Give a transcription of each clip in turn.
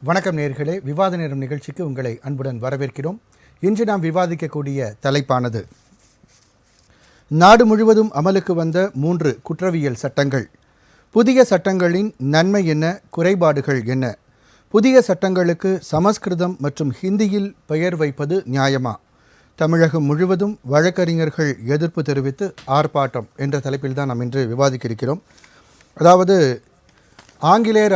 வணக்கம் நேயர்களே, விவாத நேரம் நிகழ்ச்சிக்கு உங்களை அன்புடன் வரவேற்கிறோம். இன்று நாம் விவாதிக்கக்கூடிய தலைப்பானது நாடு முழுவதும் அமலுக்கு வந்த 3 குற்றவியல் சட்டங்கள். புதிய சட்டங்களின் நன்மை என்ன, குறைபாடுகள் என்ன? புதிய சட்டங்களுக்கு சமஸ்கிருதம் மற்றும் ஹிந்தியில் பெயர் வைப்பது நியாயமா? தமிழகம் முழுவதும் வழக்கறிஞர்கள் எதிர்ப்பு தெரிவித்து ஆர்ப்பாட்டம் என்ற தலைப்பில் தான் நாம் இன்று விவாதிக்க இருக்கிறோம். அதாவது ஆங்கிலேயர்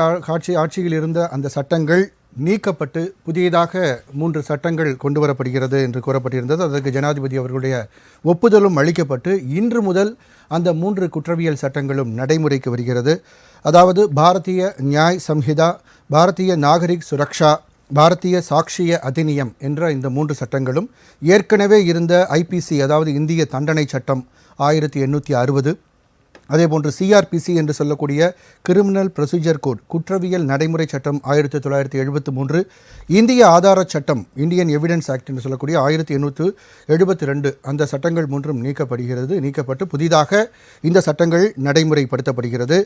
ஆட்சியில் இருந்த அந்த சட்டங்கள் நீக்கப்பட்டு புதியதாக 3 சட்டங்கள் கொண்டு வரப்படுகிறது என்று கூறப்பட்டிருந்தது. அதற்கு ஜனாதிபதி அவர்களுடைய ஒப்புதலும் அளிக்கப்பட்டு இன்று முதல் அந்த 3 குற்றவியல் சட்டங்களும் நடைமுறைக்கு வருகிறது. அதாவது பாரதிய நியாய் சம்ஹிதா, பாரதிய நாகரிக் சுரக்ஷா, பாரதிய சாக்ஷிய அதிநியம் என்ற இந்த 3 சட்டங்களும் ஏற்கனவே இருந்த ஐபிசி, அதாவது இந்திய தண்டனை சட்டம் 1860, அதேபோன்று சிஆர்பிசி என்று சொல்லக்கூடிய கிரிமினல் ப்ரொசீஜர் கோட், குற்றவியல் நடைமுறை சட்டம் 1973, இந்திய ஆதார சட்டம் இந்தியன் எவிடன்ஸ் ஆக்ட் என்று சொல்லக்கூடிய 1872, அந்த சட்டங்கள் 3ம் நீக்கப்பட்டு புதிதாக இந்த சட்டங்கள் நடைமுறைப்படுத்தப்படுகிறது.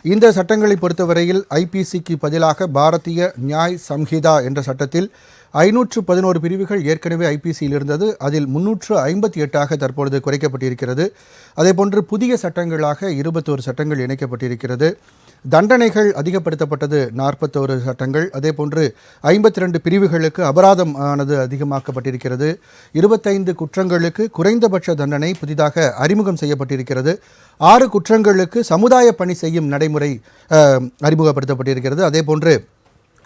இந்த சட்டங்களை பொறுத்தவரையில் ஐபிசிக்கு பதிலாக பாரதிய நியாய் சம்ஹிதா என்ற சட்டத்தில் 511 பிரிவுகள் ஏற்கனவே ஐபிசியில் இருந்தது. அதில் 358 தற்பொழுது குறைக்கப்பட்டிருக்கிறது. அதேபோன்று புதிய சட்டங்களாக 21 சட்டங்கள் இணைக்கப்பட்டிருக்கிறது. தண்டனைகள் அதிகப்படுத்தப்பட்டது 41 சட்டங்கள். அதேபோன்று 52 பிரிவுகளுக்கு அபராதம் ஆனது அதிகமாக்கப்பட்டிருக்கிறது. 25 குற்றங்களுக்கு குறைந்தபட்ச தண்டனை புதிதாக அறிமுகம் செய்யப்பட்டிருக்கிறது. 6 குற்றங்களுக்கு சமுதாய பணி செய்யும் நடைமுறை அறிமுகப்படுத்தப்பட்டிருக்கிறது. அதேபோன்று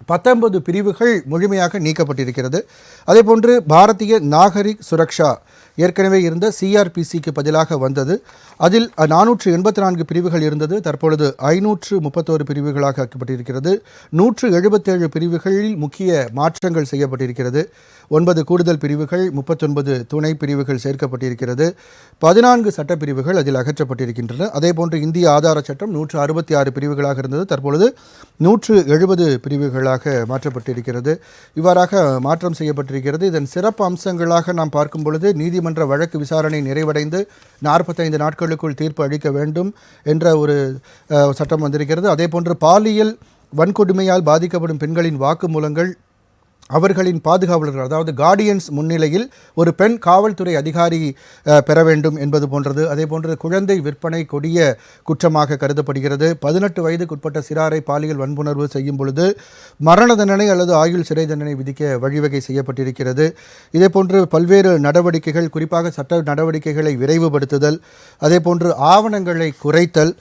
19 பிரிவுகள் முழுமையாக நீக்கப்பட்டிருக்கிறது. அதேபோன்று பாரதிய நாகரிக் சுரக்ஷா ஏற்கனவே இருந்த சிஆர்பிசிக்கு பதிலாக வந்தது. அதில் 484 பிரிவுகள் இருந்தது. தற்பொழுது 531 பிரிவுகளாக ஆக்கப்பட்டிருக்கிறது. 177 பிரிவுகளில் முக்கிய மாற்றங்கள் செய்யப்பட்டிருக்கிறது. 9 கூடுதல் பிரிவுகள், 39 துணை பிரிவுகள் சேர்க்கப்பட்டிருக்கிறது. 14 சட்டப்பிரிவுகள் அதில் அகற்றப்பட்டிருக்கின்றன. அதேபோன்று இந்திய ஆதார சட்டம் 166 பிரிவுகளாக இருந்தது. தற்பொழுது 170 பிரிவுகளாக மாற்றப்பட்டிருக்கிறது. இவ்வாறாக மாற்றம் செய்யப்பட்டிருக்கிறது. இதன் சிறப்பு அம்சங்களாக நாம் பார்க்கும் பொழுது நீதிமன்ற வழக்கு விசாரணை நிறைவடைந்து 45 நாட்களுக்குள் தீர்ப்பு அளிக்க வேண்டும் என்ற ஒரு சட்டம் வந்திருக்கிறது. அதேபோன்று பாலியல் வன்கொடுமையால் பாதிக்கப்படும் பெண்களின் வாக்குமூலங்கள் அவர்களின் பாதுகாவலர்கள், அதாவது கார்டியன்ஸ் முன்னிலையில் ஒரு பெண் காவல்துறை அதிகாரி பெற வேண்டும் என்பது போன்றது. அதேபோன்று குழந்தை விற்பனை கொடிய குற்றமாக கருதப்படுகிறது. 18 வயதுக்குட்பட்ட சிறாரை பாலியல் வன்புணர்வு செய்யும் பொழுது மரண தண்டனை அல்லது ஆயுள் சிறை தண்டனை விதிக்க வழிவகை செய்யப்பட்டிருக்கிறது. இதேபோன்று பல்வேறு நடவடிக்கைகள், குறிப்பாக சட்ட நடவடிக்கைகளை விரைவுபடுத்துதல், அதேபோன்று ஆவணங்களை குறைத்தல்,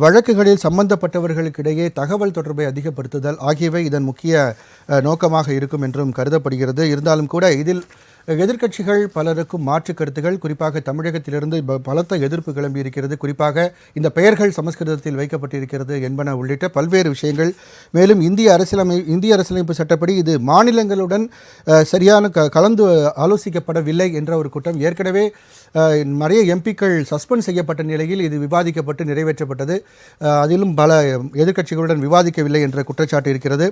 வழக்குகளில் சம்பந்தப்பட்டவர்களுக்கிடையே தகவல் தொடர்பை அதிகப்படுத்துதல் ஆகியவை இதன் முக்கிய நோக்கமாக இருக்கும் என்றும் கருதப்படுகிறது. இருந்தாலும் கூட இதில் எதிர்க்கட்சிகள் பலருக்கும் மாற்று கருத்துகள், குறிப்பாக தமிழகத்திலிருந்து பலத்த எதிர்ப்பு கிளம்பியிருக்கிறது. குறிப்பாக இந்த பெயர்கள் சமஸ்கிருதத்தில் வைக்கப்பட்டிருக்கிறது என்பன உள்ளிட்ட பல்வேறு விஷயங்கள். மேலும் இந்திய அரசியலமைப்பு சட்டப்படி இது மாநிலங்களுடன் சரியான கலந்து ஆலோசிக்கப்படவில்லை என்ற ஒரு குற்றம் ஏற்கனவே நிறைய எம்பிக்கள் சஸ்பெண்ட் செய்யப்பட்ட நிலையில் இது விவாதிக்கப்பட்டு நிறைவேற்றப்பட்டது. அதிலும் பல எதிர்க்கட்சிகளுடன் விவாதிக்கவில்லை என்ற குற்றச்சாட்டு இருக்கிறது.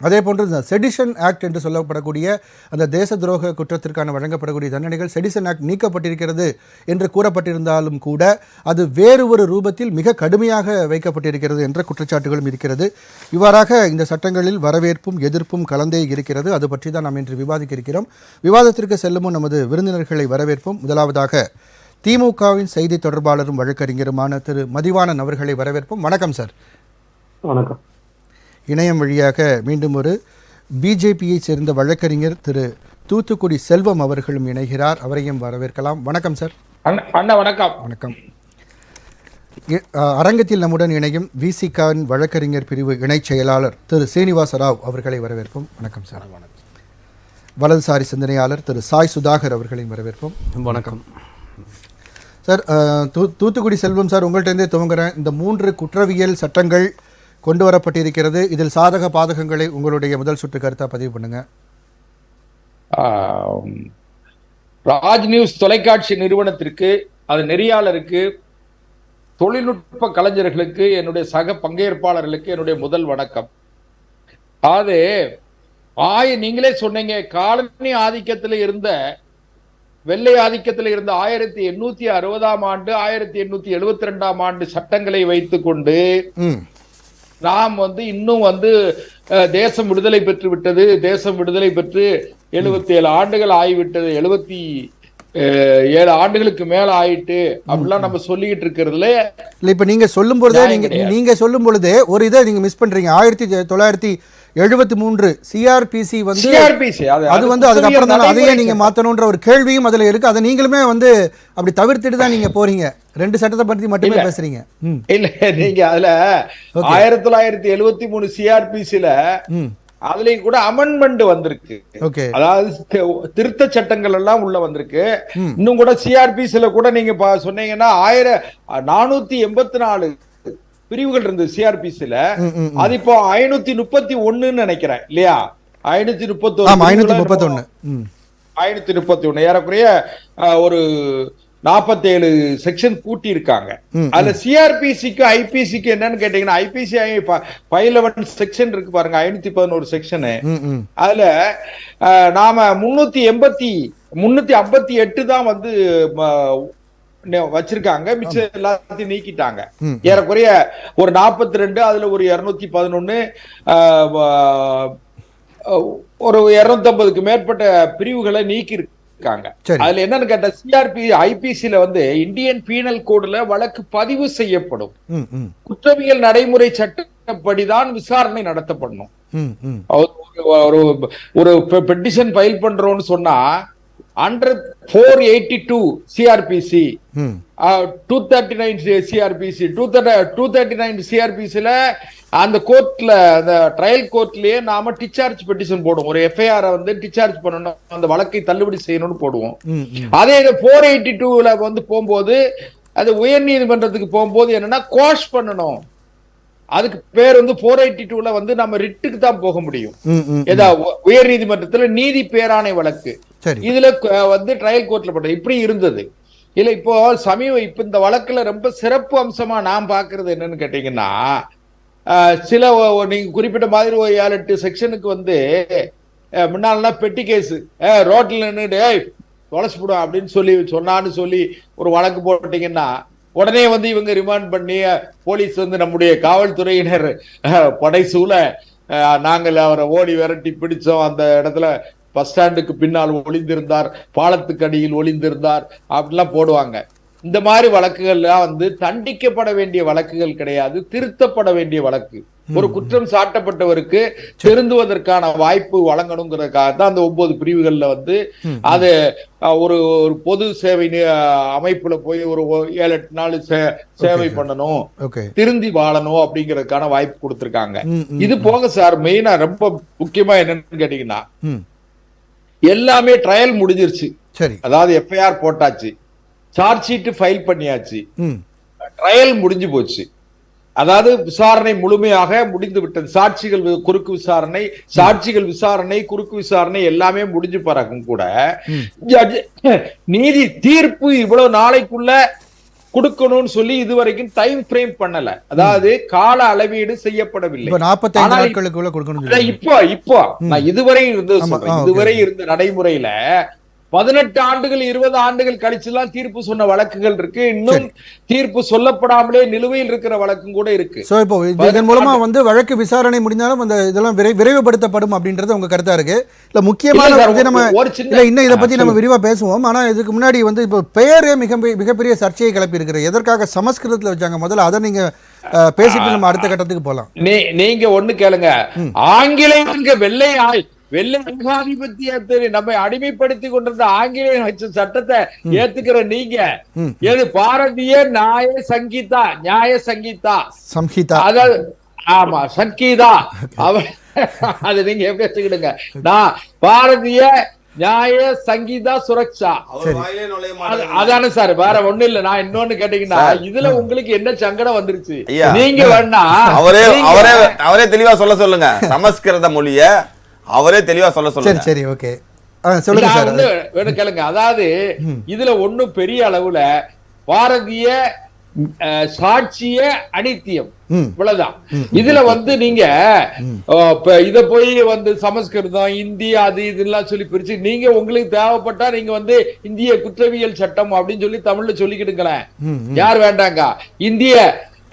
அதேபோன்று இந்த செடிஷன் ஆக்ட் என்று சொல்லப்படக்கூடிய அந்த தேச துரோக குற்றத்திற்கான வழங்கப்படக்கூடிய தண்டனைகள், செடிஷன் ஆக்ட் நீக்கப்பட்டிருக்கிறது என்று கூறப்பட்டிருந்தாலும் கூட அது வேறு ஒரு ரூபத்தில் மிக கடுமையாக வைக்கப்பட்டிருக்கிறது என்ற குற்றச்சாட்டுகளும் இருக்கிறது. இவ்வாறாக இந்த சட்டங்களில் வரவேற்பும் எதிர்ப்பும் கலந்தே இருக்கிறது. அது பற்றி தான் நாம் இன்று விவாதிக்க இருக்கிறோம். விவாதத்திற்கு செல்லும் நமது விருந்தினர்களை வரவேற்போம். முதலாவதாக திமுகவின் செய்தி தொடர்பாளரும் வழக்கறிஞருமான திரு மதிவாணன் அவர்களை வரவேற்போம். வணக்கம் சார். வணக்கம். இணையம் வழியாக மீண்டும் ஒரு பிஜேபியை சேர்ந்த வழக்கறிஞர் திரு தூத்துக்குடி செல்வம் அவர்களும் இணைகிறார். அவரையும் வரவேற்கலாம். வணக்கம் சார். வணக்கம். வணக்கம். அரங்கத்தில் நம்முடன் இணையும் விசிகாவின் வழக்கறிஞர் பிரிவு இணைச் செயலாளர் திரு சீனிவாச ராவ் அவர்களை வரவேற்போம். வணக்கம் சார். வலதுசாரி சிந்தனையாளர் திரு சாய் சுதாகர் அவர்களையும் வரவேற்போம். வணக்கம் சார். தூத்துக்குடி செல்வம் சார், உங்கள்கிட்டருந்தே துவங்குறேன். இந்த 3 குற்றவியல் சட்டங்கள் கொண்டு வரப்பட்டிருக்கிறது. இதில் சாதக பாதகங்களை உங்களுடைய முதல் சுற்று கருத்தா பதிவு பண்ணுங்க. ராஜ் நியூஸ் தொலைக்காட்சி நிறுவனத்திற்கு, அது நெறியாளருக்கு, தொழில்நுட்ப கலைஞர்களுக்கு, என்னுடைய சக பங்கேற்பாளர்களுக்கு என்னுடைய முதல் வணக்கம். அது நீங்களே சொன்னீங்க, காலனி ஆதிக்கத்தில் இருந்த, வெள்ளை ஆதிக்கத்தில் இருந்த 1860ஆம் ஆண்டு 1872ஆம் ஆண்டு சட்டங்களை வைத்துக் கொண்டு நாம் இன்னும் தேசம் விடுதலை பெற்று விட்டது, தேசம் விடுதலை பெற்று 77 ஆண்டுகள் ஆகிவிட்டது, 77 ஆண்டுகளுக்கு மேல ஆயிட்டு அப்படிலாம் நம்ம சொல்லிக்கிட்டு இருக்கிறதுல இப்ப நீங்க சொல்லும் பொழுதே ஒரு இதை நீங்க மிஸ் பண்றீங்க. 1973 சிஆர்பிசி அது அதுக்கப்புறம் தான் அதையே நீங்க மாத்தணும்ன்ற ஒரு கேள்வியும் அதுல இருக்கு. அதை நீங்களுமே அப்படி தவிர்த்துட்டு தான் நீங்க போறீங்க. 2 சட்டத்தை பத்தி மட்டுமே பேசுறீங்க. இல்ல, நீங்க அதுல 1973 சிஆர்பிசில அதுலயும் கூட அமெண்ட்மெண்ட் வந்திருக்கு. அதாவது திருத்த சட்டங்கள் எல்லாம் உள்ள வந்திருக்கு. இன்னும் கூட சிஆர்பிசில கூட நீங்க சொன்னீங்கன்னா 1484 பிரிவுகள் இருந்தது சிஆர்பிசில. அது இப்போ 531 நினைக்கிறேன் இல்லையா? 531 ஏறக்குறைய ஒரு 47 செக்ஷன் கூட்டி இருக்காங்க. அதுல சிஆர்பிசிக்கு ஐபிசிக்கு என்னன்னு கேட்டீங்கன்னா, ஐபிசி 511 செக்ஷன் இருக்கு பாருங்க, 511 செக்ஷனு. அதுல நாம 358 தான் வச்சிருக்காங்க, மிச்சம் எல்லாத்தையும் நீக்கிட்டாங்க. ஏறக்குறைய ஒரு 42, அதுல ஒரு 211, ஒரு 250க்கு மேற்பட்ட பிரிவுகளை நீக்கி இருக்காங்க. அதுல என்னன்னு கேட்டா, ஐபிசில இந்தியன் பீனல் கோடுல வழக்கு பதிவு செய்யப்படும். குற்றவியல் நடைமுறை சட்டப்படிதான் விசாரணை நடத்தப்படணும். ஒரு பெட்டிஷன் ஃபைல் பண்றோம்னு சொன்னா அண்டர் 482 சிஆர்பிசி, 239 சிஆர்பிசி, 239 சிஆர்பிசில அந்த கோர்ட்ல, அந்த ட்ரையல் கோர்ட்லயே நாம டிஸ்சார்ஜ் பெட்டிஷன் போடுவோம். ஒரு எஃப்ஐஆர் டிஸ்சார்ஜ் பண்ணணும், அந்த வழக்கை தள்ளுபடி செய்யணும்னு போடுவோம். அதே 482ல போகும்போது, அது உயர் நீதிமன்றத்துக்கு போகும்போது என்னன்னா கோஷ் பண்ணணும். அதுக்கு பேர் 482ல நம்ம ரிட்டுக்கு தான் போக முடியும். உயர் நீதிமன்றத்துல நீதி பேராணை வழக்கு. இதுல ட்ரையல் கோர்ட்ல பண்ற இப்படி இருந்தது. இல்ல இப்போ இப்ப இந்த வழக்குல ரொம்ப சிறப்பு அம்சமா நான் பாக்குறது என்னன்னு கேட்டீங்கன்னா, சில நீங்க குறிப்பிட்ட மாதிரி ஒரு 7-8 செக்ஷனுக்கு முன்னாலாம் பெட்டி கேஸ், ரோட்ல நின்னுட்டு தொலைச்சு போடும் அப்படின்னு சொன்னான்னு சொல்லி ஒரு வழக்கு போட்டீங்கன்னா, உடனே இவங்க ரிமாண்ட் பண்ணி போலீஸ் நம்முடைய காவல்துறையினர் படைசூழ நாங்கள் அவரை ஓடி விரட்டி பிடிச்சோம், அந்த இடத்துல பஸ் ஸ்டாண்டுக்கு பின்னால் ஒளிந்திருந்தார், பாலத்துக்கு அடியில் ஒளிந்திருந்தார் அப்படிலாம் போடுவாங்க. இந்த மாதிரி வழக்குகள்லாம் தண்டிக்கப்பட வேண்டிய வழக்குகள் கிடையாது, திருத்தப்பட வேண்டிய வழக்கு. ஒரு குற்றம் சாட்டப்பட்டவருக்கு திருந்துவதற்கான வாய்ப்பு வழங்கணுங்கிறதுக்காக தான் அந்த 9 பிரிவுகள்ல அது ஒரு பொது சேவை அமைப்புல போய் ஒரு 7-8 நாள் சேவை பண்ணணும், திருந்தி வாழணும் அப்படிங்கறதுக்கான வாய்ப்பு கொடுத்திருக்காங்க. இது போக சார் மெயினா ரொம்ப முக்கியமா என்னன்னு கேட்டீங்கன்னா, எல்லாமே ட்ரையல் முடிஞ்சிருச்சு. அதாவது எஃப்ஐஆர் போட்டாச்சு, சார்ஜ் ஷீட் ஃபைல் பண்ணியாச்சு, ட்ரையல் முடிஞ்சு போச்சு. அதாவது விசாரணை முழுமையாக முடிந்து விட்டது. சாட்சிகள் விசாரணை, குறுக்கு விசாரணை எல்லாமே முடிஞ்சு பிறகும் கூட நீதி தீர்ப்பு இவ்வளவு நாளைக்குள்ள கொடுக்கணும்னு சொல்லி இதுவரைக்கும் டைம் ஃப்ரேம் பண்ணல. அதாவது கால அளவீடு செய்யப்படவில்லை. இப்போ நான் இதுவரை இருந்த நடைமுறையில 18 ஆண்டுகள் 20 ஆண்டுகள் கழிச்சுலாம் தீர்ப்பு சொன்ன வழக்குகள் இருக்கு. இன்னும் தீர்ப்பு சொல்லப்படாமலே நிலுவையில் இருக்கிற வழக்கும் கூட இருக்கு. சோ இப்போ இதன் மூலமா வழக்கு விசாரணை முடிஞ்சாலும் அந்த இதெல்லாம் விரைவுபடுத்தப்படும் அப்படின்றது உங்க கருத்தா இருக்கு. இல்ல முக்கியமான இன்னும் இதை பத்தி நம்ம விரிவா பேசுவோம். ஆனா இதுக்கு முன்னாடி இப்போ பெயரே மிகப்பெரிய சர்ச்சையை கிளப்பி இருக்கிற எதற்காக சமஸ்கிருதத்துல வச்சாங்க, முதல்ல அதை நீங்க பேசிட்டு நம்ம அடுத்த கட்டத்துக்கு போலாம். நீங்க ஒண்ணு கேளுங்க, ஆங்கிலேயங்க வெள்ளை ஏகாதிபத்தியத்தை நம்ம அடிமைப்படுத்தி கொண்டிருந்த ஆங்கிலேயன் வச்ச சட்டத்தை ஏத்துக்கிற நீங்க எது பாரதிய நியாய சங்கீதா அதாவது ஆமா சங்கீதா அது நீங்க எப்படி வச்சுக்கிடுங்க. நான் பாரதிய நியாய சங்கீதா சுரக்ஷா அதானே சார், வேற ஒண்ணு இல்ல. நான் இன்னொன்னு கேட்டீங்கன்னா, இதுல உங்களுக்கு என்ன சங்கடம் வந்துருச்சு? நீங்க வேணா அவரே தெளிவா சொல்லுங்க, சமஸ்கிருத மொழிய அவரே தெளிவா சொல்லுங்க. சரி ஓகே கேளுங்க. அதாவது இதுல ஒண்ணும் பெரிய அளவுல பாரதிய சாட்சிய அனித்தியம் இவ்வளவுதான். இதுல நீங்க இத போய் சமஸ்கிருதம் இந்தி அது இதெல்லாம் சொல்லி பிரிச்சு நீங்க உங்களுக்கு தேவைப்பட்டா நீங்க இந்திய குற்றவியல் சட்டம் அப்படின்னு சொல்லி தமிழ்ல சொல்லிக்கிடுங்களேன், யார் வேண்டாங்க. இந்திய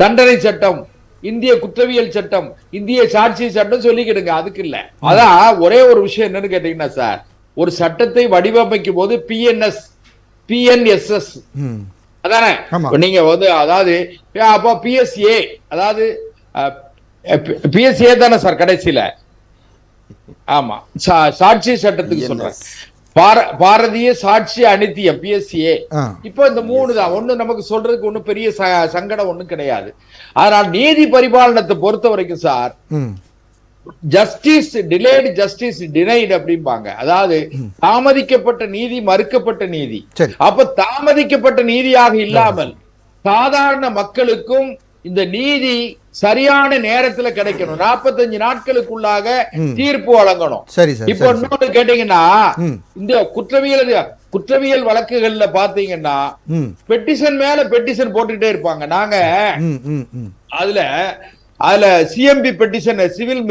தண்டனை சட்டம் இந்திய குற்றவியல் சட்டம், இந்திய சாட்சி சட்டம் சொல்லிக்கிடுங்க. அதுக்கு இல்ல. அதான் ஒரே ஒரு விஷயம் என்னன்னு கேட்டீங்கன்னா சார், ஒரு சட்டத்தை வடிவமைக்கும் போது பிஎன்எஸ்எஸ் அதானே நீங்க வந்து அதாவது அப்போ பிஎஸ்ஏ அதாவது பிஎஸ்ஏ தானே சார் கடைசியில? ஆமா, சாட்சி சட்டத்துக்கு சொல்றேன். பாரதிய சாட்சி அனித்தியம் பிஎஸ்ஏ. இப்போ இந்த 3 தான். ஒண்ணு நமக்கு சொல்றதுக்கு ஒண்ணு பெரிய சங்கடம் ஒண்ணும் கிடையாது. அதனால் நீதி பரிபாலனத்தை பொறுத்த வரைக்கும் sir, justice delayed justice denied அப்படிம்பாங்க. அதாவது தாமதிக்கப்பட்ட நீதி மறுக்கப்பட்ட நீதி. அப்ப தாமதிக்கப்பட்ட நீதியாக இல்லாமல் சாதாரண மக்களுக்கும் இந்த நீதி சரியான நேரத்துல கிடைக்கணும். 45 நாட்களுக்குள்ளாக தீர்ப்பு வழங்கணும். இப்ப இன்னொன்னு கேட்டீங்கன்னா, இந்த குற்றவியல் வழக்குகள்ல பாத்தீங்கன்னா பெட்டிஷன் மேல பெட்டிஷன் போட்டுக்கிட்டே இருப்பாங்க. நாங்க அதுல CMP petition, civil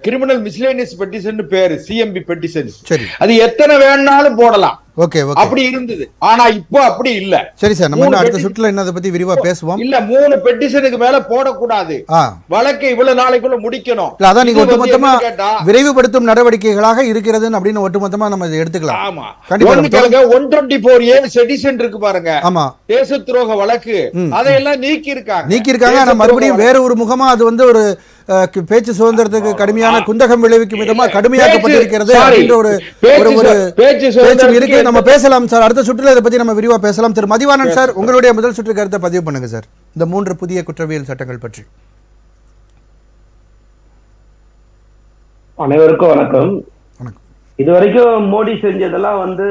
criminal miscellaneous petition பேரு சிஎம்பி பெட்டிஷன். அது எத்தனை வேணாலும் போடலாம். அப்படி இருந்தது. ஆனா இப்போ அப்படி இல்ல. சரி சார், நம்ம அடுத்த சுற்றுல என்ன பத்தி விரிவா பேசுவோம். இல்ல 3 பெட்டிஷனுக்கு மேல போடக்கூடாது. வழக்கை இவ்வளவு நாளைக்குள்ள முடிக்கணும். அதான் நீங்க ஒட்டுமொத்தமா விரைவுபடுத்தும் நடவடிக்கைகளாக இருக்கிறது அப்படின்னு ஒட்டுமொத்தமா நம்ம இதை எடுத்துக்கலாம். ஆமா, 124A செடிஷன் இருக்கு பாருங்க. ஆமா, தேச துரோக வழக்கு அதையெல்லாம் நீக்கி இருக்காங்க. ஆனா மறுபடியும் வேற ஒரு முகமா அது வந்து ஒரு பேச்சு சுதந்திரத்துக்கு கடுமையான குந்தகம் விளைவிக்கும் விதமா கடுமையாக்கப்பட்டிருக்கிறது அப்படின்ற ஒரு பேச்சு இருக்கு. நம்ம பேசலாம் சார், அடுத்த சுற்றுல இதை பத்தி நம்ம விரிவா பேசலாம். திரு மதிவாணன் சார், உங்களுடைய முதல் சுற்று கருத்தை பதிவு பண்ணுங்க சார், இந்த 3 புதிய குற்றவியல் சட்டங்கள் பற்றி. அனைவருக்கும் வணக்கம். இதுவரைக்கும் மோடி செஞ்சதெல்லாம் வந்து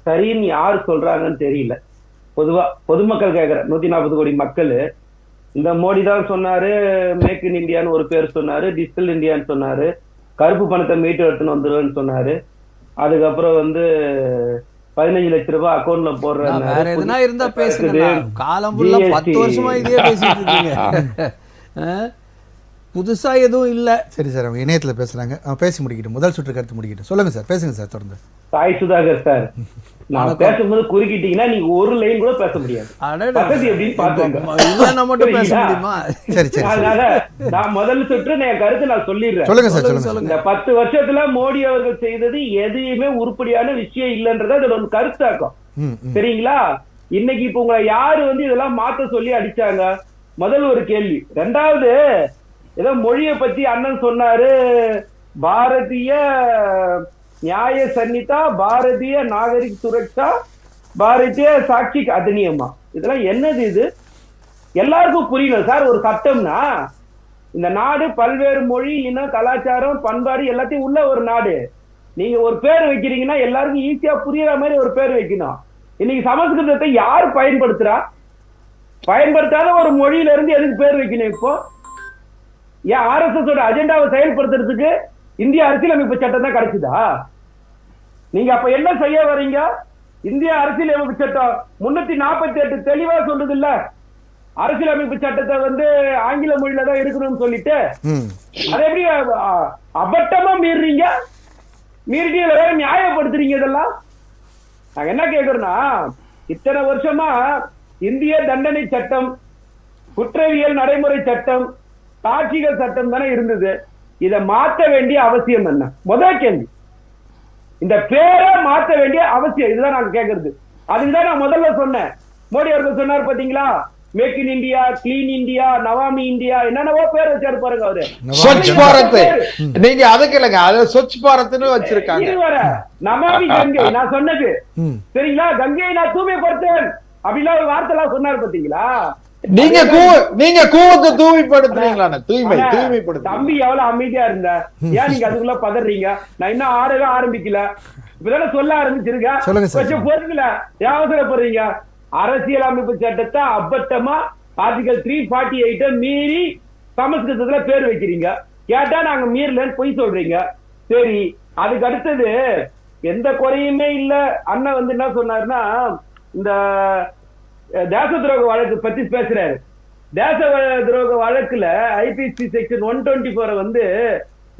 சரின்னு யார் சொல்றாங்கன்னு தெரியல. பொதுவா பொதுமக்கள் கேட்கிற 140 கோடி மக்கள், இந்த மோடி தான் சொன்னாரு மேக் இன் இந்தியான்னு ஒரு பேர் சொன்னாரு, டிஜிட்டல் இந்தியான்னு சொன்னாரு, கருப்பு பணத்தை மீட்டு எடுத்துன்னு வந்துருன்னு சொன்னாரு. அதுக்கப்புறம் வந்து 15 லட்சம் ரூபாய் அக்கௌண்ட்ல போடுறாங்க. புதுசா எதுவும் இல்ல. சரி சார், அவங்க இணையத்துல பேசுறாங்க, பேசி முடிக்கிட்டு முதல் சுற்று கருத்து முடிக்கிட்டு சொல்லுங்க சார், பேசுங்க சார் தொடர்ந்து. சாய் சுதாகர் சார், நான் பேசும்போது குறுக்கிட்டீங்கன்னா நீங்க ஒரு லைன் கூட பேச முடியாது. அதனால நான் முதல் சுற்று என் கருத்து நான் சொல்லிடுறேன். சொல்லுங்க சார். இந்த 10 வருஷத்துல மோடி அவர்கள் செய்தது எதுவுமே உருப்படியான விஷயம் இல்லைன்றத அது ஒரு கருத்தாக்கம். சரிங்களா? இன்னைக்கு இப்ப உங்களை யாரு வந்து இதெல்லாம் மாத்த சொல்லி அடிச்சாங்க? முதல் ஒரு கேள்வி. 2வது, ஏதோ மொழியை பத்தி அண்ணன் சொன்னாரு, பாரதிய நியாய சன்னிதா, பாரதிய நாகரிக் சுரக்ஷா, பாரதிய சாட்சி அதிநியமா. இதெல்லாம் என்னது? இது எல்லாருக்கும் புரியணும் சார். ஒரு சட்டம்னா இந்த நாடு பல்வேறு மொழி, இனம், கலாச்சாரம், பண்பாடு எல்லாத்தையும் உள்ள ஒரு நாடு. நீங்க ஒரு பேர் வைக்கிறீங்கன்னா எல்லாருக்கும் ஈஸியா புரியுற மாதிரி ஒரு பேர் வைக்கணும். இன்னைக்கு சமஸ்கிருதத்தை யார் பயன்படுத்துறா? பயன்படுத்தாத ஒரு மொழியில இருந்து எதுக்கு பேர் வைக்கணும்? இப்போ ஏன் RSS அஜெண்டாவை செயல்படுத்துறதுக்கு இந்திய அரசியலமைப்பு சட்டம் தான் கிடைச்சுதா? நீங்க அப்ப என்ன செய்ய வரீங்க? இந்திய அரசியலமைப்பு சட்டம் 348 தெளிவா சொல்றது இல்ல, அரசியலமைப்பு சட்டத்தை வந்து ஆங்கில மொழியில தான் இருக்கணும்னு சொல்லிட்டு அதை எப்படி அபட்டமா மீறீங்க? மீறிட்டு வேற நியாயப்படுத்துறீங்க. இதெல்லாம் நாங்க என்ன கேக்குறோம்னா, இத்தனை வருஷமா இந்திய தண்டனை சட்டம், குற்றவியல் நடைமுறை சட்டம், சாட்சிகள் சட்டம் தானே இருந்தது. இதை மாற்ற வேண்டிய அவசியம் என்ன? முதல் கேள்வி. இந்த பேரை மாற்ற வேண்டிய அவசியம், இதுதான் நாங்க கேட்கறது. அதுக்குதான் நான் முதல்ல சொன்னேன். மோடி அவர்கள் சொன்னார் பாத்தீங்களா, make in India, clean India, நவாமி இந்தியா, என்னென்னவோ பேர் வச்சாரு பாருங்க அவரு. ஸ்வச் பாரத், நீங்க அதுக்கு இல்லங்க, அது ஸ்வச் பாரத்னு வச்சிருக்காங்க. நமாமி கங்கை நான் சொன்னது சரிங்களா? கங்கையை நான் தூய்மைப்படுத்தேன் அப்படிலாம் ஒரு வார்த்தை எல்லாம் சொன்னாரு பாத்தீங்களா? நீங்க கூவத்தை தூய்மைப்படுத்துறீங்களா? தூய்மைப்படுத்த தம்பி எவ்வளவு அமைதியா இருந்த, ஏன் நீங்க அதுக்குள்ள பதறீங்க? நான் இன்னும் ஆடவே ஆரம்பிக்கல, இப்பதானே சொல்ல ஆரம்பிச்சிருக்கேன். கொஞ்சம் பொறுக்கல, அவசரப்படுறீங்க. அரசியல் அமைப்பு சட்டத்தை அப்பட்டமா ஆர்டிகல் 348 மீறி சமஸ்கிருதத்துல பேர் வைக்கிறீங்க. கேட்டா நாங்க மீறலன்னு பொய் சொல்றீங்க. சரி, அதுக்கு அடுத்தது எந்த குறையுமே இல்ல. அண்ணன் வந்து என்ன சொன்னாருன்னா, இந்த தேச துரோக வழக்கு பத்தி பேசுறாரு. தேச துரோக வழக்குல IPC செக்ஷன் 124 வந்து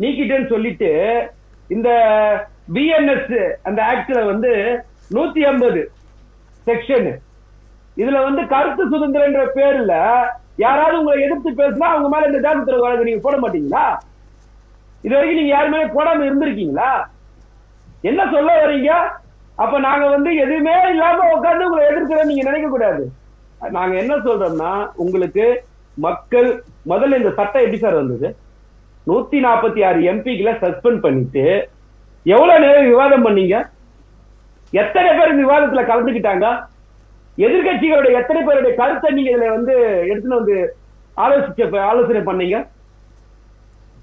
நீக்கிட்டேன்னு சொல்லிட்டு, இந்த BNS அந்த ஆக்ட்ல வந்து 150 செக்ஷன், இதுல வந்து கருத்து சுதந்திரன்ற பேர்ல யாராவது உங்களை எதிர்த்து பேசினா அவங்க மேல இந்த ஜாதி துறை வழக்கு நீங்க போட மாட்டீங்களா? இது வரைக்கும் நீங்க யாருமே போடாம இருந்திருக்கீங்களா? என்ன சொல்ல வர்றீங்க? அப்ப நாங்க வந்து எதுவுமே இல்லாம உட்கார்ந்து உங்களை எதிர்க்கிறோம் நீங்க நினைக்க கூடாது. நாங்க என்ன சொல்றோம்னா, உங்களுக்கு மக்கள் முதல்ல இந்த சட்டம் எப்படி சார் வந்தது? 146 எம்பிக்களை சஸ்பெண்ட் பண்ணிட்டு எவ்வளவு நேரம் விவாதம் பண்ணீங்க? எத்தனை பேர் இந்த விவாதத்துல கலந்துக்கிட்டாங்க? எதிர்கட்சிகளுடைய எத்தனை பேருடைய கருத்தை நீங்க இதுல வந்து எடுத்துன்னு வந்து ஆலோசனை பண்ணீங்க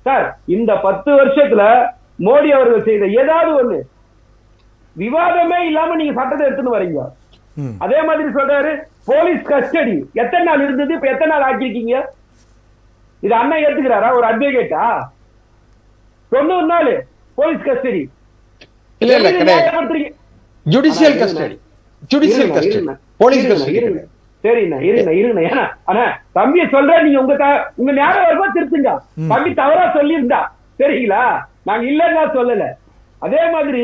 சார்? இந்த 10 வருஷத்துல மோடி அவர்கள் செய்த ஏதாவது ஒண்ணு விவாதமே இல்லாம நீங்க சட்டத்தை எடுத்துன்னு வரீங்க. அதே மாதிரி சொல்றாரு போலீஸ் கஸ்டடி எத்தனை நாள் இருந்தது, இப்ப எத்தனை நாள் ஆக்கிருக்கீங்க? இது அண்ணா ஏத்துக்கிறாரா? ஒரு அட்வொகேட்டா 90 நாள் போலீஸ் கஸ்டடி? இல்ல கிடையாது. Judicial custody, judicial custody, police custody. சரிண்ணா இருங்க. ஏன்னா ஆனா தம்பியை சொல்ற நீங்க உங்க ஞாபகம் வருமா திருத்துங்க. தம்பி தவறா சொல்லி இருந்தா சரிங்களா? நாங்க இல்லன்னா சொல்லல. அதே மாதிரி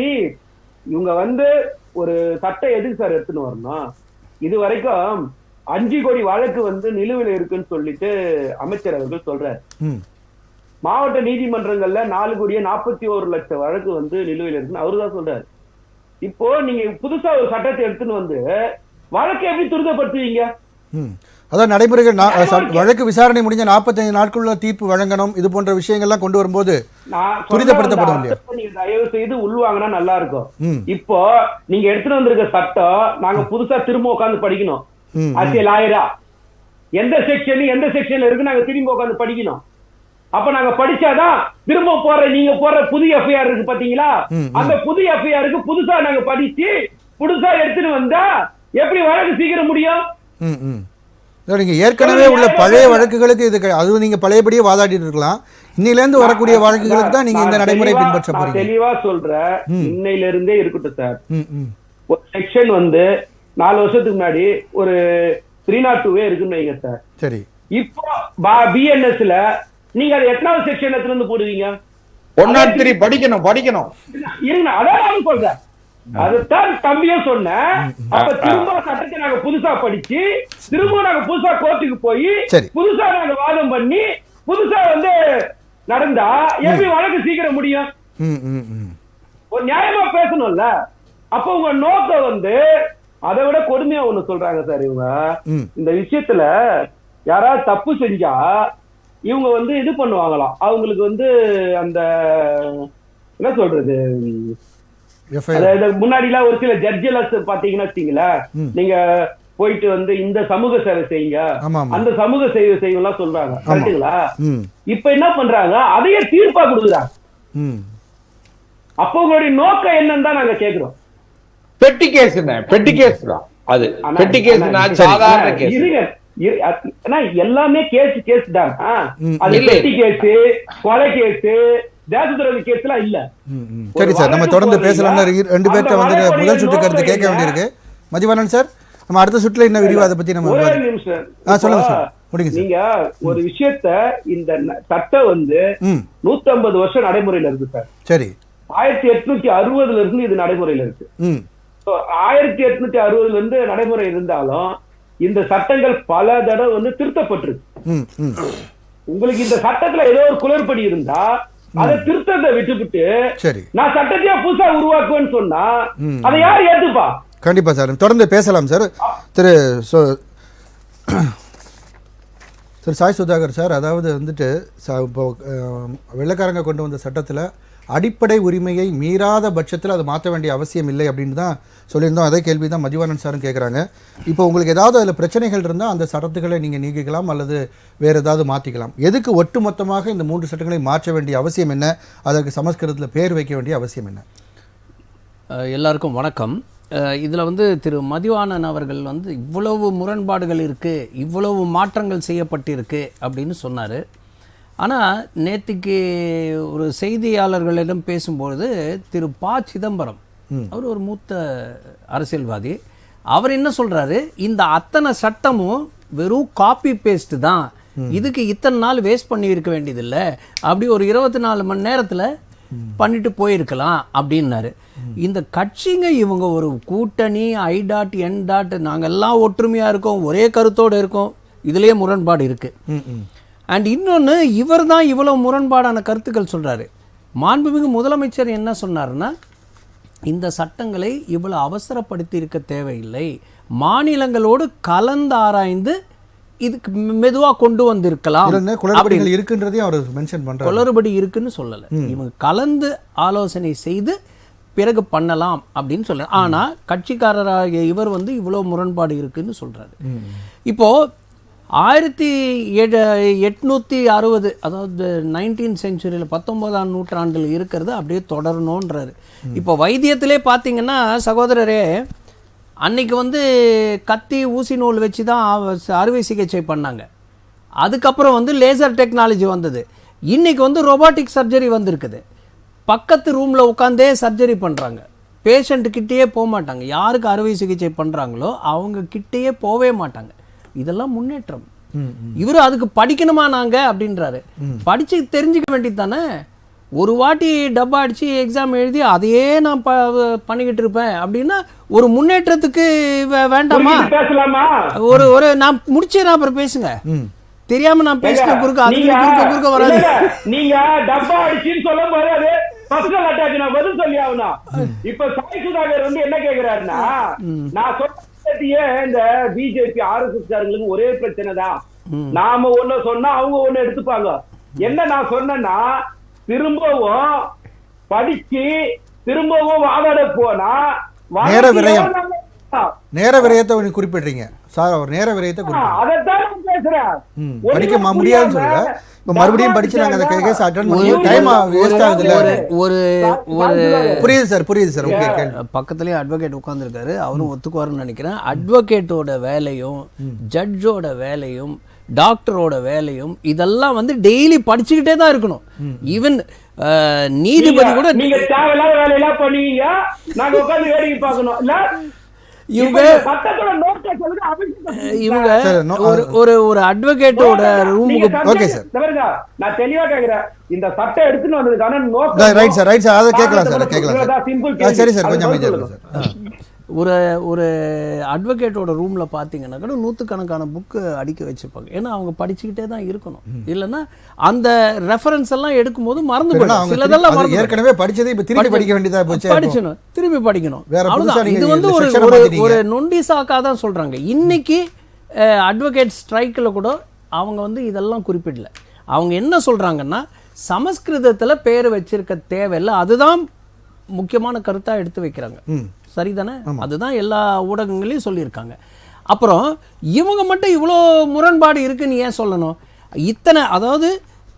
இவங்க வந்து ஒரு சட்டம் எதுக்கு சார் எடுத்துன்னு வரணும்? இது வரைக்கும் 5 கோடி வழக்கு வந்து நிலுவையில் இருக்குன்னு சொல்லிட்டு அமைச்சர் அவர்கள் சொல்றாரு. மாவட்ட நீதிமன்றங்கள்ல 4,41,00,000 வழக்கு வந்து நிலுவையில் இருக்குன்னு அவருதான் சொல்றாரு. இப்போ நீங்க புதுசா ஒரு சட்டத்தை எடுத்துன்னு வந்து வழக்கை எப்படி துரிதப்படுத்துவீங்க? அதான் நடைமுறைகள் வழக்கு விசாரணை முடிஞ்ச 45 நாட்களுள்ள தீர்ப்பு வழங்கணும், இது போன்ற விஷயங்கள்லாம் கொண்டு வரும்போது துரிதப்படுத்தப்படும் இல்லையா? நீங்க தயவு செய்து உள்வாங்கினா நல்லா இருக்கும். இப்போ நீங்க எடுத்துட்டு வந்திருக்க சட்டம் நாங்க புதுசா திரும்ப உட்காந்து படிக்கணும். அரசியல் ஆயிரா எந்த செக்ஷன்ல இருக்கு நாங்க திரும்ப உட்காந்து படிக்கணும். அப்ப நாங்க படிச்சாதான் திரும்ப நீங்க போடுற புதிய எஃப்ஐஆர் இருக்கு பாத்தீங்களா? அந்த புதிய எஃப்ஐஆருக்கு புதுசா நாங்க படிச்சு புதுசா எடுத்துட்டு வந்தா எப்படி வழக்கு சீக்கிரம் முடியும்? நீங்க ஏற்கனவே உள்ள பழைய வழக்குகளுக்கு இது அது நீங்க பழையபடியே வாதாடிட்டு இருக்கலாம். இன்னையில இருந்து வரக்கூடிய வழக்குகளுக்கு தான் நீங்க இந்த நடைமுறை பின்பற்ற போறீங்க. தெளிவா சொல்றேன், இன்னையில இருந்தே இருக்கட்டும் சார். ஒரு செக்ஷன் வந்து 4 வருஷத்துக்கு முன்னாடி ஒரு 302 இருக்குன்னு வைங்க சார். சரி, இப்போ பிஎன்எஸ்ல நீங்க அது எத்தனாவது செக்ஷன் எத்தனை இருந்து போடுவீங்க? 103 படிக்கணும் இருங்க, அதான் சொல்றேன். அதுதான் தம்பியும் சொன்னேன். அப்ப திரும்ப சட்டத்தை நாங்க புதுசா படிச்சு திரும்ப நாங்க புதுசா கோர்ட்டுக்கு போய் புதுசா நாங்க வாதம் பண்ணி புதுசா வந்து நடந்தா எப்படி வழக்கு சீக்கிரம் முடியும்? ஒரு நியாயமா பேசணும்ல. அப்ப உங்க நோக்கம் வந்து அதை விட கொடுமையா ஒண்ணு சொல்றாங்க சார். இவங்க இந்த விஷயத்துல யாராவது தப்பு செஞ்சா இவங்க வந்து இது பண்ணுவாங்களாம். அவங்களுக்கு வந்து அந்த என்ன சொல்றது, முன்னாடி எல்லாம் ஒரு சில ஜட்ஜஸ் பாத்தீங்கன்னா வச்சுங்களேன், நீங்க போயிட்டு வந்து இந்த சமூக சேவை செய்யுங்க, அந்த சமூக சேவை செய்யலாம் சொல்றாங்க, கரெக்டுங்களா? இப்ப என்ன பண்றாங்க, அதையே தீர்ப்பா கொடுக்குறாங்க. அப்ப உங்களுடைய நோக்கம் என்னன்னு தான் நாங்க கேக்குறோம். பெட்டி கேஸ் பெட்டி கேஸ் தான் அது. பெட்டி கேஸ் சாதாரண கேஸ் எல்லாமே கேஸ் தான். அது பெட்டி கேஸ், கொலை கேஸ், தேசத்துறை கேஸ் எல்லாம் இல்ல. சரி சார், நம்ம தொடர்ந்து பேசலாம். 2 பேர்ட்ட வந்து முதல் சுற்று கருத்து கேட்க வேண்டியிருக்கு. மதிவாணன் சார், நம்ம அடுத்த சுற்றுல என்ன விரிவா அதை பத்தி நம்ம சொல்லுங்க சார். நீங்க ஒரு விஷயத்த, இந்த சட்டம் வந்து 150 வருஷம் நடைமுறையில இருக்கு சார். சரி, 1860 இருந்து இது நடைமுறையில இருக்கு. 1860 இருந்து நடைமுறை இருந்தாலும் இந்த சட்டங்கள் பல தடவை வந்து திருத்தப்பட்டிருக்கு. உங்களுக்கு இந்த சட்டத்துல ஏதோ ஒரு குளறுபடி இருந்தா அதை திருத்தத்தை விட்டுவிட்டு நான் சட்டத்தையே புதுசா உருவாக்குவேன்னு சொன்னா அதை யார் ஏத்துப்பா? கண்டிப்பா சார், தொடர்ந்து பேசலாம் சார். திரு சாய் சுதாகர் சார், அதாவது வந்துட்டு இப்போ வெள்ளைக்காரங்க கொண்டு வந்த சட்டத்தில் அடிப்படை உரிமையை மீறாத பட்சத்தில் அது மாற்ற வேண்டிய அவசியம் இல்லை அப்படின்னு தான் சொல்லியிருந்தோம். அதே கேள்வி தான் மதிவாணன் சாரும் கேட்குறாங்க. இப்போ உங்களுக்கு ஏதாவது அதில் பிரச்சனைகள் இருந்தால் அந்த சட்டத்துக்களை நீங்கள் நீக்கிக்கலாம் அல்லது வேறு ஏதாவது மாற்றிக்கலாம். எதுக்கு ஒட்டுமொத்தமாக இந்த 3 சட்டங்களை மாற்ற வேண்டிய அவசியம் என்ன? அதற்கு சமஸ்கிருதத்தில் பேர் வைக்க வேண்டிய அவசியம் என்ன? எல்லாருக்கும் வணக்கம். இதில் வந்து திரு மதிவாணன் அவர்கள் வந்து இவ்வளவு முரண்பாடுகள் இருக்குது, இவ்வளவு மாற்றங்கள் செய்யப்பட்டிருக்கு அப்படின்னு சொன்னார். ஆனால் நேற்றுக்கு ஒரு செய்தியாளர்களிடம் பேசும்பொழுது திரு ப. சிதம்பரம், அவர் ஒரு மூத்த அரசியல்வாதி, அவர் என்ன சொல்கிறாரு, இந்த அத்தனை சட்டமும் வெறும் காப்பி பேஸ்ட் தான், இதுக்கு இத்தனை நாள் வேஸ்ட் பண்ணி இருக்க வேண்டியதில்லை, அப்படி ஒரு 24 மணி நேரத்தில் பண்ணிட்டு போயிருக்கலாம் அப்படின்னாரு. இந்த கட்சிங்க இவங்க ஒரு கூட்டணி, ஐ டாட் என் டாட், நாங்கள்லாம் ஒற்றுமையாக இருக்கோம், ஒரே கருத்தோடு இருக்கோம், இதுலயே முரண்பாடு இருக்கு. அண்ட் இன்னொன்று, இவர் தான் இவ்வளோ முரண்பாடான கருத்துக்கள் சொல்றாரு. மாண்புமிகு முதலமைச்சர் என்ன சொன்னாருன்னா, இந்த சட்டங்களை இவ்வளவு அவசரப்படுத்தி இருக்க தேவையில்லை, மாநிலங்களோடு கலந்து ஆராய்ந்து இதுக்கு மெதுவா கொண்டு வந்திருக்கலாம். குளறுபடிகள் இருக்குன்றதையும் அவர் மென்ஷன் பண்றாரு. குளறுபடி இருக்குன்னு சொல்லல, இவங்க கலந்து ஆலோசனை செய்து பிறகு பண்ணலாம் அப்படின்னு சொல்ல. ஆனா கட்சிக்காரராகிய இவர் வந்து இவ்வளவு முரண்பாடு இருக்குன்னு சொல்றாரு. இப்போ 1860, அதாவது 19th century, 19ஆம் நூற்றாண்டில் இருக்கிறது அப்படியே தொடரணுன்றாரு. இப்போ வைத்தியத்திலே பார்த்தீங்கன்னா சகோதரரே, அன்னைக்கு வந்து கத்தி ஊசி நூல் வச்சு தான் அறுவை சிகிச்சை பண்ணாங்க. அதுக்கப்புறம் வந்து லேசர் டெக்னாலஜி வந்தது. இன்னைக்கு வந்து ரொபாட்டிக் சர்ஜரி வந்திருக்குது. பக்கத்து ரூமில் உட்காந்தே சர்ஜரி பண்ணுறாங்க. பேஷண்ட் கிட்டேயே போக மாட்டாங்க. யாருக்கு அறுவை சிகிச்சை பண்ணுறாங்களோ அவங்க கிட்டேயே போவே மாட்டாங்க. இதெல்லாம் முன்னேற்றம். இவரு அதுக்கு படிக்கணுமா நாங்க அப்படின்றாரு. படிச்சு தெரிஞ்சுக்க வேண்டியது தானே. ஒரு வாட்டி டப்பா அடிச்சு எக்ஸாம் எழுதி அதையே நான் பண்ணிக்கிட்டு இருப்பேன் அப்படின்னா ஒரு முன்னேற்றத்துக்கு வேண்டாமா? ஒரு நான் முடிச்சேன், அப்புறம் பேசுங்க. தெரியாம நான் பேசுற குறுக்க வராது. நீங்க டப்பா அடிச்சுன்னு சொல்லும் போது அது பர்சனல் அட்டாக். நான் பதில் சொல்லி ஆகணும். இப்ப சாய் சுதாகர் வந்து என்ன கேக்குறாருன்னா, நான் சொல்லியே இந்த பிஜேபி RSS காரங்களுக்கு ஒரே பிரச்சனை தான். நாம ஒண்ணு சொன்னா அவங்க ஒண்ணு எடுத்துப்பாங்க. என்ன நான் சொன்னேன்னா, திரும்பவும் படிச்சு திரும்பவும் வாதாட போனா நேர விரயத்தை குறிப்பிடுறீங்க சார். அவர் நேர விரயத்தை படிக்க முடியாதுன்னு சொல்ல. இப்ப மறுபடியும் படிச்சு நாங்க அந்த கேஸ் அட்டெண்ட் பண்ணி டைம் வேஸ்ட் ஆகுது இல்ல. ஒரு புரியுது சார். பக்கத்துலயே அட்வொகேட் உட்கார்ந்துருக்காரு, அவரும் ஒத்துக்குவாருன்னு நினைக்கிறேன். அட்வொகேட்டோட வேலையும் ஜட்ஜோட வேலையும் டாக்டரோட வேலையும் இதெல்லாம் வந்து டெய்லி படிச்சுக்கிட்டே தான் இருக்கணும். ஈவன் நீதிபதி கூட நீங்க தேவையில்லாத வேலையெல்லாம் பண்ணுவீங்க, நாங்க உட்கார்ந்து வேடிக்கை பார்க்கணும். இல்ல இவங்க ஒரு அட்வொகேட்டோட ரூமுக்கு நான் தெளிவா கேக்குறேன். இந்த சட்டம் எடுத்துன்னு வந்ததுக்கான நோக்கம் ரைட் சார் அதை கேட்கலாம் சார். சரி சார், கொஞ்சம் அமைதியா இருங்க சார். ஒரு அட்வொகேட்டோட ரூம்ல பாத்தீங்கன்னா கூட நூற்றுக்கணக்கான புக்கு அடிக்க வச்சிருப்பாங்க. ஏன்னா அவங்க படிச்சுக்கிட்டே தான் இருக்கணும். இல்லைன்னா அந்த ரெஃபரன்ஸ் எல்லாம் எடுக்கும் போது மறந்து போயிடும். சிலதெல்லாம் ஏற்கனவே படிச்சதை இப்ப திருப்பி படிக்க வேண்டியதா போச்சு. படிக்கணும், திருப்பி படிக்கணும். இது வந்து ஒரு நொண்டி சாக்கா தான் சொல்றாங்க. இன்னைக்கு அட்வொகேட் ஸ்ட்ரைக்கில் கூட அவங்க வந்து இதெல்லாம் குறிப்பிடல. அவங்க என்ன சொல்றாங்கன்னா, சமஸ்கிருதத்துல பேர் வச்சிருக்க தேவையில்லை, அதுதான் முக்கியமான கருத்தா எடுத்து வைக்கிறாங்க. சரிதானே? அதுதான் எல்லா ஊடகங்களையும் சொல்லியிருக்காங்க. அப்புறம் இவங்க மட்டும் இவ்வளோ முரண்பாடு இருக்குன்னு ஏன் சொல்லணும்? அதாவது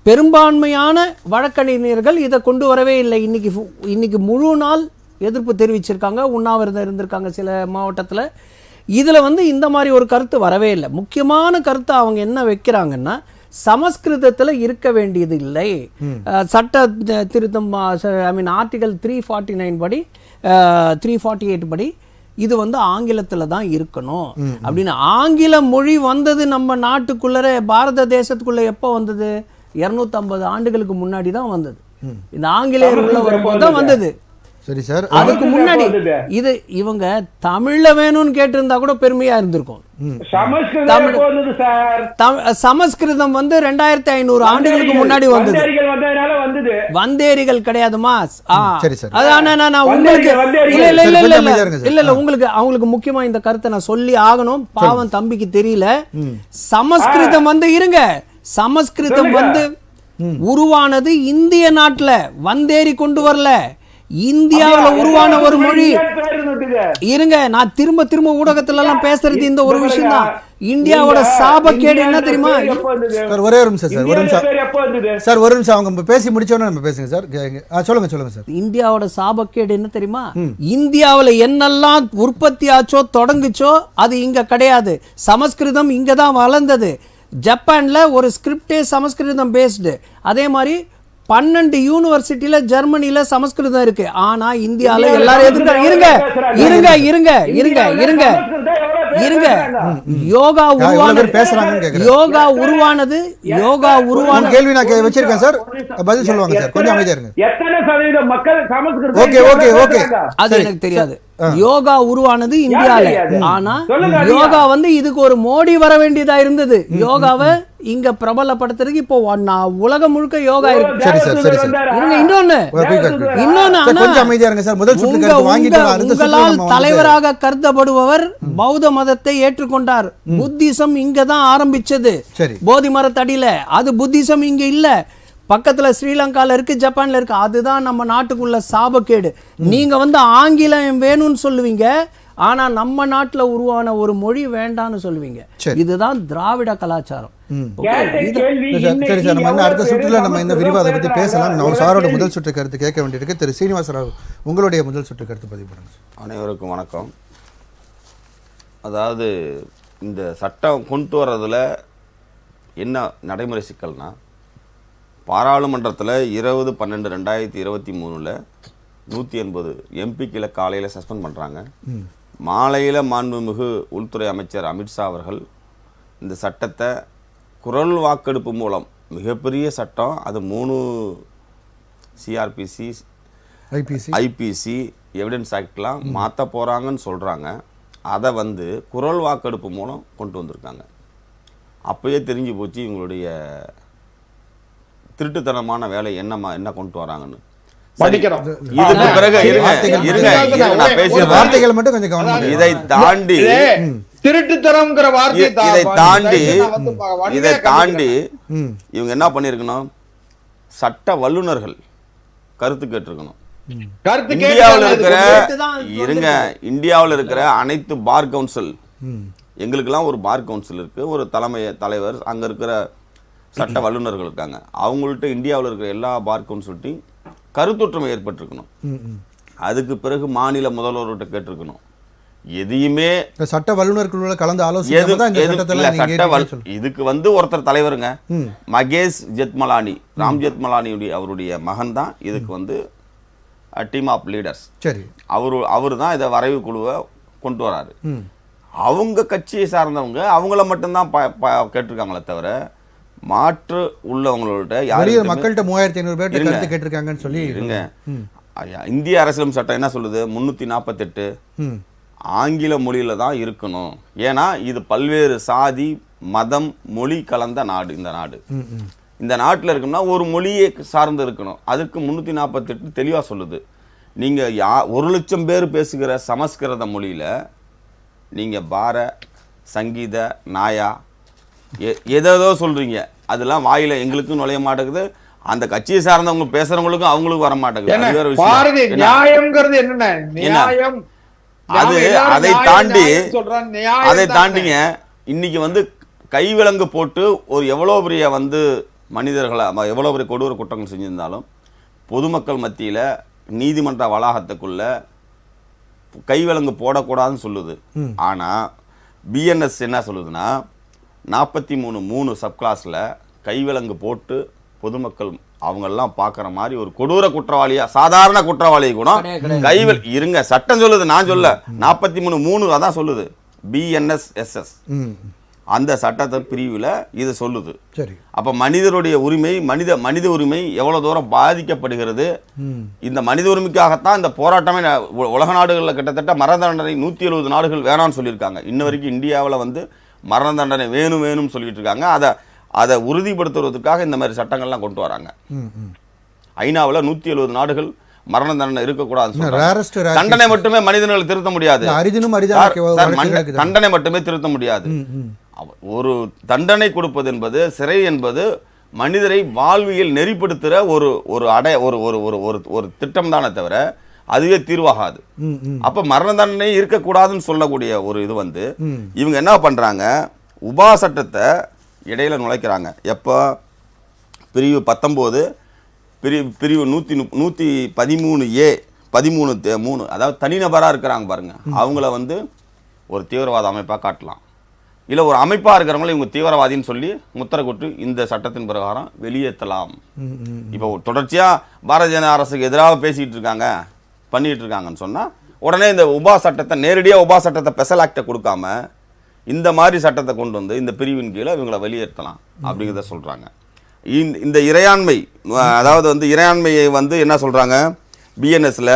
பெரும்பான்மையான வழக்கறிஞர்கள் இதை கொண்டு வரவே இல்லை. இன்னைக்கு முழு நாள் எதிர்ப்பு தெரிவிச்சிருக்காங்க, உண்ணாவிரதம் இருந்திருக்காங்க சில மாவட்டத்தில். இதில் வந்து இந்த மாதிரி ஒரு கருத்து வரவே இல்லை. முக்கியமான கருத்தை அவங்க என்ன வைக்கிறாங்கன்னா, சமஸ்கிருதத்தில் இருக்க வேண்டியது இல்லை, சட்ட திருத்தம் ஆர்டிகல் 349 படி 348 படி இது வந்து ஆங்கிலத்தில் தான் இருக்கணும் அப்படின்னு. ஆங்கில மொழி வந்தது நம்ம நாட்டுக்குள்ளே, பாரத தேசத்துக்குள்ள எப்போ வந்தது? 250 ஆண்டுகளுக்கு முன்னாடி தான் வந்தது. இந்த ஆங்கிலேயர் உள்ள வரும்போது தான் வந்தது. சரி சார், அதுக்கு முன்னாடி இது இவங்க தமிழ்ல வேணும்னு கேட்டிருந்தா கூட பெருமையா இருந்திருக்கும். சமஸ்கிருதம் வந்து 2500 ஆண்டுகளுக்கு முன்னாடி வந்தது. வந்தேரிகள் கிடையாதுமா? உங்களுக்கு இல்ல உங்களுக்கு அவங்களுக்கு முக்கியமா இந்த கருத்தை நான் சொல்லி ஆகணும். பாவம் தம்பிக்கு தெரியல. சமஸ்கிருதம் வந்து சமஸ்கிருதம் வந்து உருவானது இந்திய நாட்டுல, வந்தேரி கொண்டு வரல. இந்தியாவில் உருவான ஒரு மொழி. இருங்க, நான் திரும்ப ஊடகத்துல எல்லாம் பேசுறது இந்த ஒரு விஷயம் தான். இந்தியாவோட சாபக்கேடு என்ன தெரியுமா? ஒரே ஒரு நிமிஷம் சார், ஒரு நிமிஷம் அவங்க பேசி முடிச்சோன்னு நம்ம பேசுங்க சார். சொல்லுங்க சார். இந்தியாவோட சாபக்கேடு என்ன தெரியுமா? இந்தியாவில் என்னெல்லாம் உற்பத்தி ஆச்சோ தொடங்குச்சோ அது இங்க கிடையாது. சமஸ்கிருதம் இங்க தான் வளர்ந்தது. ஜப்பான்ல ஒரு ஸ்கிரிப்டே சமஸ்கிருதம் பேஸ்டு. அதே மாதிரி 12 யூனிவர்சிட்டியில ஜெர்மனில சமஸ்கிருதம் இருக்கு. ஆனா இந்தியால எல்லாரும் எதிர்க்க. இருங்க தான் எவ்வளவு பேர் இருங்க. பேசுறாங்க. யோகா எவ்வளவு உருவானது பேர் பேசுறாங்கன்னு கேக்குறேன். யோகா உருவானது உங்க கேள்வி நான் வச்சிருக்கேன் சார், பதில் சொல்லுவாங்க சார், கொஞ்சம் அமைதியா இருங்க. எத்தனை சதவீதம் மக்கள் சமஸ்கிருதம் ஓகே, ஓகே, ஓகே. பேசுறாங்க? அது எனக்கு தெரியாது. யோகா உருவானது இந்தியால. தெரியாது? ஆனா சொல்லுங்க, யோகா வந்து இதுக்கு ஒரு மோடி வர வேண்டியதா இருந்தது. யோகாவை இங்க பிரபலப்படுத்துறதுக்கு இப்போ உலகம் முழுக்க யோகா இருக்கு. சரி சார், சரி சார். இருங்க, இன்னொன்னு சார், ஆனா கொஞ்சம் அமைதியா இருங்க சார். முதல் சுற்று கருத்து வாங்கிட்டு அடுத்த சுற்றுல உங்களால் நம்ம வந்து தலைவராக கருதப்படுபவர் பௌத்த மதத்தை ஏற்றுக்கொண்டார். புத்திசம் இங்கதான் ஆரம்பிச்சது, சரி. போதி மரத்தடியில. அது புத்திசம் இங்க இல்ல, பக்கத்துல ஸ்ரீலங்கால இருக்கு, ஜப்பான்ல இருக்கு. அதுதான் நம்ம நாட்டுக்குள்ள சாபக்கேடு. நீங்க வந்து ஆங்கிலம் வேணும்னு சொல்லுவீங்க, ஆனா நம்ம நாட்டுல உருவான ஒரு மொழி வேண்டாம்னு சொல்லுவீங்க. சரி. இதுதான் திராவிட கலாச்சாரம். கேட்ட கேள்வி சரி சார், நம்ம இன்னும் அடுத்த சுற்றுல நம்ம இந்த விரிவாக அதை பத்தி பேசலாம். நான் ஒரு சாரோட கேள்வி. முதல் சுற்று கருத்து கேட்க வேண்டியிருக்கு. திரு சீனிவாசராவ், உங்களுடைய முதல் சுற்று கருத்து பதிவு பண்ணுங்க சார். அனைவருக்கும் வணக்கம். அதாவது இந்த சட்டம் கொண்டு வர்றதுல என்ன நடைமுறை சிக்கல்னா, பாராளுமன்றத்தில் 20/12/2023 180 எம்பிக்களை காலையில் சஸ்பெண்ட் பண்ணுறாங்க. மாலையில் மாண்புமிகு உள்துறை அமைச்சர் அமித்ஷா அவர்கள் இந்த சட்டத்தை குரல் வாக்கெடுப்பு மூலம், மிகப்பெரிய சட்டம் அது, 3 சிஆர்பிசி ஐபிசி எவிடன்ஸ் ஆக்ட்லாம் மாற்ற போகிறாங்கன்னு சொல்கிறாங்க. அதை வந்து குரல் வாக்கெடுப்பு மூலம் கொண்டு வந்திருக்காங்க. அப்போயே தெரிஞ்சு போச்சு இவங்களுடைய திருட்டுத்தனமான வேலை என்ன கொண்டு வராங்கன்னு. இதுக்கு பிறகு நான் பேசிய வார்த்தைகள் மட்டும் கொஞ்சம் கவனம். இதை தாண்டி திருட்டுத்தனம்ங்கிற வார்த்தை இதை தாண்டி இவங்க என்ன பண்ணிருக்கணும், சட்ட வல்லுநர்கள் கருத்து கேட்டிருக்கணும். இந்தியாவில் இருக்கிற அனைத்து பார் கவுன்சில், எங்களுக்கெல்லாம் ஒரு பார் கவுன்சில் இருக்கு, ஒரு தலைவர், அங்க இருக்கிற சட்ட வல்லுநர்கள் இருக்காங்க. அவங்கள்ட்ட இந்தியாவில் இருக்கிற எல்லா பார் கவுன்சில்ட்டையும் கருத்தொற்றுமை ஏற்பட்டிருக்கணும். அதுக்கு பிறகு மாநில முதல்வர்கிட்ட கேட்டிருக்கணும். எதையுமே சட்ட வல்லுநர்களோட கலந்து ஆலோசனை இதுக்கு வந்து ஒருத்தர் தலைவருங்க, மகேஷ் ஜெத்மலானி, ராம் ஜெத்மலானியுடைய அவருடைய மகன் தான் இதுக்கு வந்து டீம் ஆஃப் லீடர்ஸ். சரி, அவரு தான் இதை வரைவு குழுவை கொண்டு வராரு. அவங்க கட்சியை சார்ந்தவங்க அவங்கள மட்டும்தான் கேட்டிருக்காங்களே தவிர, மாற்று உள்ளவங்களோட மக்கள்கிட்ட 3500 பேர் கருத்து கேட்டிருக்காங்கன்னு சொல்லி இருங்க. இந்திய அரசியலமைப்பு சட்டம் என்ன சொல்லுது, 348 ஆங்கில மொழியில தான் இருக்கணும். ஏன்னா இது பல்வேறு சாதி மதம் மொழி கலந்த நாடு. இந்த நாடு, இந்த நாட்டில் இருக்கணும்னா ஒரு மொழியை சார்ந்து இருக்கணும். அதுக்கு 348 தெளிவா சொல்லுது. நீங்க 1,00,000 பேர் பேசுகிற சமஸ்கிருத மொழியில நீங்க பார சங்கீத நாயா ஏதோ சொல்றீங்க, அதெல்லாம் வாயில எங்களுக்கும் நுழைய மாட்டேங்குது, அந்த கட்சியை சார்ந்தவங்க பேசுறவங்களுக்கும் அவங்களுக்கு வர மாட்டேங்குது. அதை தாண்டிங்க இன்னைக்கு வந்து கைவிலங்கு போட்டு ஒரு எவ்வளவு பெரிய வந்து மனிதர்களை எவ்வளவு பெரிய கொடூர குற்றங்கள் செஞ்சிருந்தாலும் பொதுமக்கள் மத்தியில நீதிமன்ற வளாகத்துக்குள்ள கைவிலங்கு போடக்கூடாதுன்னு சொல்லுது. ஆனா பிஎன்எஸ் என்ன சொல்லுதுன்னா, 43(3) சப்கிளாஸ்ல கைவிலங்கு போட்டு பொதுமக்கள் அவங்கெல்லாம் பார்க்குற மாதிரி ஒரு கொடூர குற்றவாளியா, சாதாரண குற்றவாளி கூட இருங்க, சட்டம் சொல்லுது, நான் சொல்ல, 43(3) அதான் சொல்லுது, பிஎன்எஸ்எஸ்எஸ் அந்த சட்டத்தை பிரிவில் இது சொல்லுது. சரி, அப்ப மனிதருடைய உரிமை, மனித உரிமை எவ்வளவு தூரம் பாதிக்கப்படுகிறது. இந்த மனித உரிமைக்காகத்தான் இந்த போராட்டமே. உலக நாடுகளில் கிட்டத்தட்ட மரண தண்டனை 170 நாடுகள் வேணாம்னு சொல்லியிருக்காங்க. இன்ன வரைக்கும் இந்தியாவில் வந்து மரண தண்டனை வேணும்னு சொல்லிட்டு இருக்காங்க. அதை உறுதிப்படுத்துவதற்காக இந்த மாதிரி சட்டங்கள்லாம் கொண்டு வராங்க. ஐநாவில் 170 நாடுகள் மரண தண்டனை இருக்கக்கூடாது. தண்டனை மட்டுமே மனிதர்களை திருத்த முடியாது. தண்டனை மட்டுமே திருத்த முடியாது. ஒரு தண்டனை கொடுப்பது என்பது, சிறை என்பது மனிதரை வாழ்வியல் நெறிப்படுத்துற ஒரு திட்டம் தானே தவிர அதுவே தீர்வாகாது. அப்ப மரண தண்டனை இருக்கக்கூடாதுன்னு சொல்லக்கூடிய ஒரு இது வந்து இவங்க என்ன பண்றாங்க, உபா சட்டத்தை இடையில நுழைக்கிறாங்க. எப்போ பிரிவு 19 பிரிவு 113A 13(3), அதாவது தனிநபரா இருக்கிறாங்க பாருங்க, அவங்கள வந்து ஒரு தீவிரவாத அமைப்பா காட்டலாம், இல்ல ஒரு அமைப்பா இருக்கிறவங்களும் இவங்க தீவிரவாதின்னு சொல்லி முத்திரை கொட்டு இந்த சட்டத்தின் பிரகாரம் வெளியேற்றலாம். இப்போ தொடர்ச்சியா பாரதிய ஜனதா அரசுக்கு எதிராக பேசிட்டு இருக்காங்க, பண்ணிட்டு இருக்காங்கன்னு சொன்னா உடனே இந்த உபா சட்டத்தை நேரடியாக உபா சட்டத்தை ஸ்பெஷல் ஆக்டை கொடுக்காம இந்த மாதிரி சட்டத்தை கொண்டு வந்து இந்த பிரிவின் கீழே இவங்களை வெளியேற்றலாம் அப்படிங்கிறத சொல்கிறாங்க. இந்த இறையாண்மை, அதாவது வந்து இறையாண்மையை வந்து என்ன சொல்கிறாங்க, பிஎன்எஸ்ல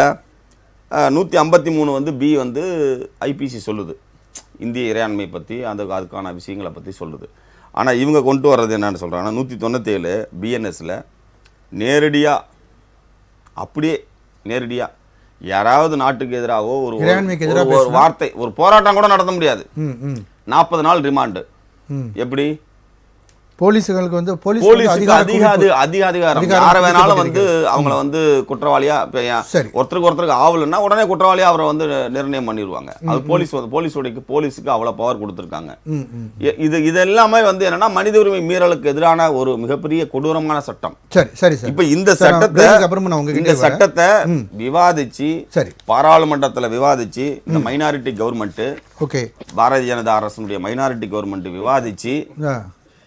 153 வந்து பி வந்து ஐபிசி சொல்லுது, இந்திய இறையாண்மை பற்றி அதுக்கான விஷயங்களை பற்றி சொல்லுது. ஆனால் இவங்க கொண்டு வர்றது என்னன்னு சொல்கிறாங்கன்னா 197 பிஎன்எஸ்ல நேரடியாக அப்படியே நேரடியாக யாராவது நாட்டுக்கு எதிராகவோ ஒரு வார்த்தை, ஒரு போராட்டம் கூட நடத்த முடியாது. 40 நாள் ரிமாண்டு. எப்படி போலீஸுகளுக்கு வந்து போலீஸுக்கு அதிக அதிகாரம், யாரை வேணாலும் வந்து அவங்கள வந்து குற்றவாளியா, ஒருத்தருக்கு ஆவலன்னா உடனே குற்றவாளியா அவரை வந்து நிர்ணயம் பண்ணிடுவாங்க. அது போலீஸுக்கு அவ்வளவு பவர் கொடுத்துருக்காங்க. இது எல்லாமே வந்து என்னன்னா மனித உரிமை மீறலுக்கு எதிரான ஒரு மிகப்பெரிய கொடூரமான சட்டம். இப்ப இந்த சட்டத்தை விவாதிச்சு பாராளுமன்றத்துல விவாதிச்சு இந்த மைனாரிட்டி கவர்மெண்ட், பாரதிய ஜனதா அரசுடைய மைனாரிட்டி கவர்மெண்ட் விவாதிச்சு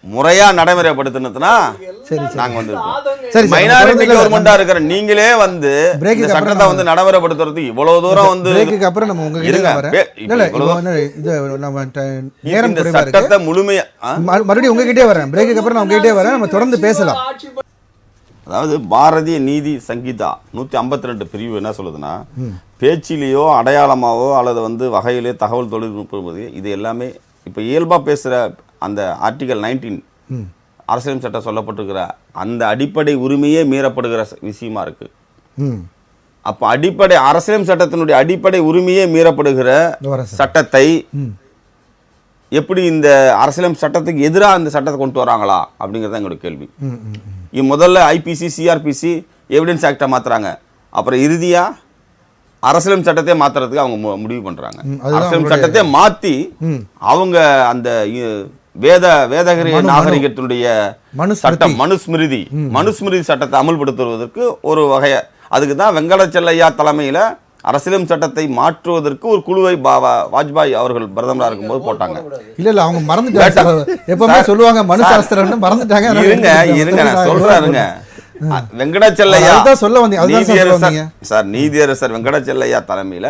முறையா நடைமுறைப்படுத்தினா நாங்க வந்து மைனாரிட்டி கவர்மெண்டா இருக்கிற நீங்களே வந்து இந்த சட்டத்தை வந்து நடைமுறைப்படுத்துறதுக்கு இவ்வளவு தூரம் வந்து இந்த சட்டத்தை முழுமையா மறுபடியும் உங்ககிட்டே வரேன், பிரேக்குக்கு அப்புறம் நான் உங்ககிட்டே வரேன், நம்ம தொடர்ந்து பேசலாம். அதாவது பாரதிய நீதி சங்கீதா 152 பிரிவு என்ன சொல்லுதுன்னா, பேச்சிலேயோ அடையாளமாவோ அல்லது வந்து வகையிலே தகவல் தொழில்நுட்பம் இது எல்லாமே இப்ப இயல்பா பேசுற அந்த ஆர்டிகல் 19 அரசியல் சட்டம் சொல்லப்பட்டிருக்கிற அந்த அடிப்படை உரிமையே மீறப்படுகிற விஷயமா இருக்கு. அப்ப அடிப்படை அரசியல் சட்டத்தினுடைய அடிப்படை உரிமையே மீறப்படுகிற சட்டத்தை எப்படி இந்த அரசியல் சட்டத்துக்கு எதிராக இந்த சட்டத்தை கொண்டு வராங்களா அப்படிங்கிறது எங்களோட கேள்வி. முதல்ல ஐபிசி சிஆர்பிசி எவிடன்ஸ் ஆக்டை மாத்துறாங்க, அப்புறம் இறுதியா அரசியல் சட்டத்தை மாத்துறதுக்கு அவங்க முடிவு பண்றாங்க. அரசியல் சட்டத்தை மாத்தி அவங்க அந்த வேதகிரி நாகரிகத்தினுடைய சட்டம் மனுஸ்மிருதி சட்டத்தை அமல்படுத்துவதற்கு ஒரு வகைய, அதுக்கு தான் வெங்கடச்செல்லையா தலைமையில அரசியல் சட்டத்தை மாற்றுவதற்கு ஒரு குழுவை வாஜ்பாய் அவர்கள் பிரதமரா இருக்கும்போது போட்டாங்க. இல்ல அவங்க மறந்துட்டாங்க, எப்பவுமே சொல்லுவாங்க மனு சாஸ்திரம் மறந்துட்டாங்க. இருங்க நான் சொல்றேன். வெங்கடச்செல்லையா நீதியரசர் வெங்கடச்செல்லையா தலைமையில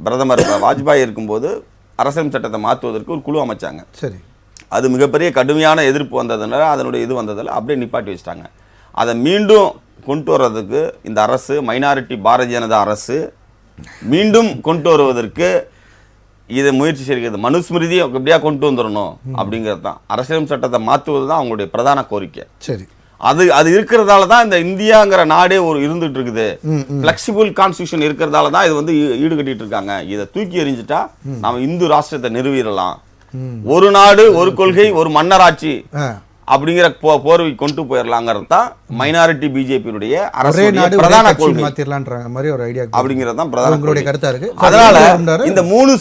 பிரதமர் வாஜ்பாய் இருக்கும்போது அரசியல் சட்டத்தை மாற்றுவதற்கு ஒரு குழு அமைச்சாங்க. சரி, அது மிகப்பெரிய கடுமையான எதிர்ப்பு வந்ததுனால அதனுடைய இது வந்ததில் அப்படியே நிப்பாட்டி வச்சிட்டாங்க. அதை மீண்டும் கொண்டு வர்றதுக்கு இந்த அரசு, மைனாரிட்டி பாரதிய ஜனதா அரசு மீண்டும் கொண்டு வருவதற்கு இதை முயற்சி செய்கிறது. மனுஸ்மிருதியை எப்படியா கொண்டு வந்துடணும் அப்படிங்கிறது தான், அரசியல் சட்டத்தை மாற்றுவது தான் அவங்களுடைய பிரதான கோரிக்கை. சரி, அது இருக்கிறதால தான் இந்த இந்தியாங்கிற நாடே ஒரு இருந்துட்டு இருக்குது. பிளெக்சிபிள் கான்ஸ்டிடியூஷன் இருக்கிறதால தான் இது வந்து ஈடுகட்டிட்டு இருக்காங்க. இதை தூக்கி எறிஞ்சிட்டா நாம இந்து ராஷ்டிரத்தை நிறுவிடலாம், ஒரு நாடு ஒரு கொள்கை ஒரு மன்னராட்சி அப்படிங்கிற போர்வை கொண்டு போயிடலாங்கிறது தான் மைனாரிட்டி பிஜேபியுடைய அரசியல் பிரதான கொள்கை அப்படிங்கிறது தான் பிரதான கருத்தா இருக்கு. அதனால இந்த 3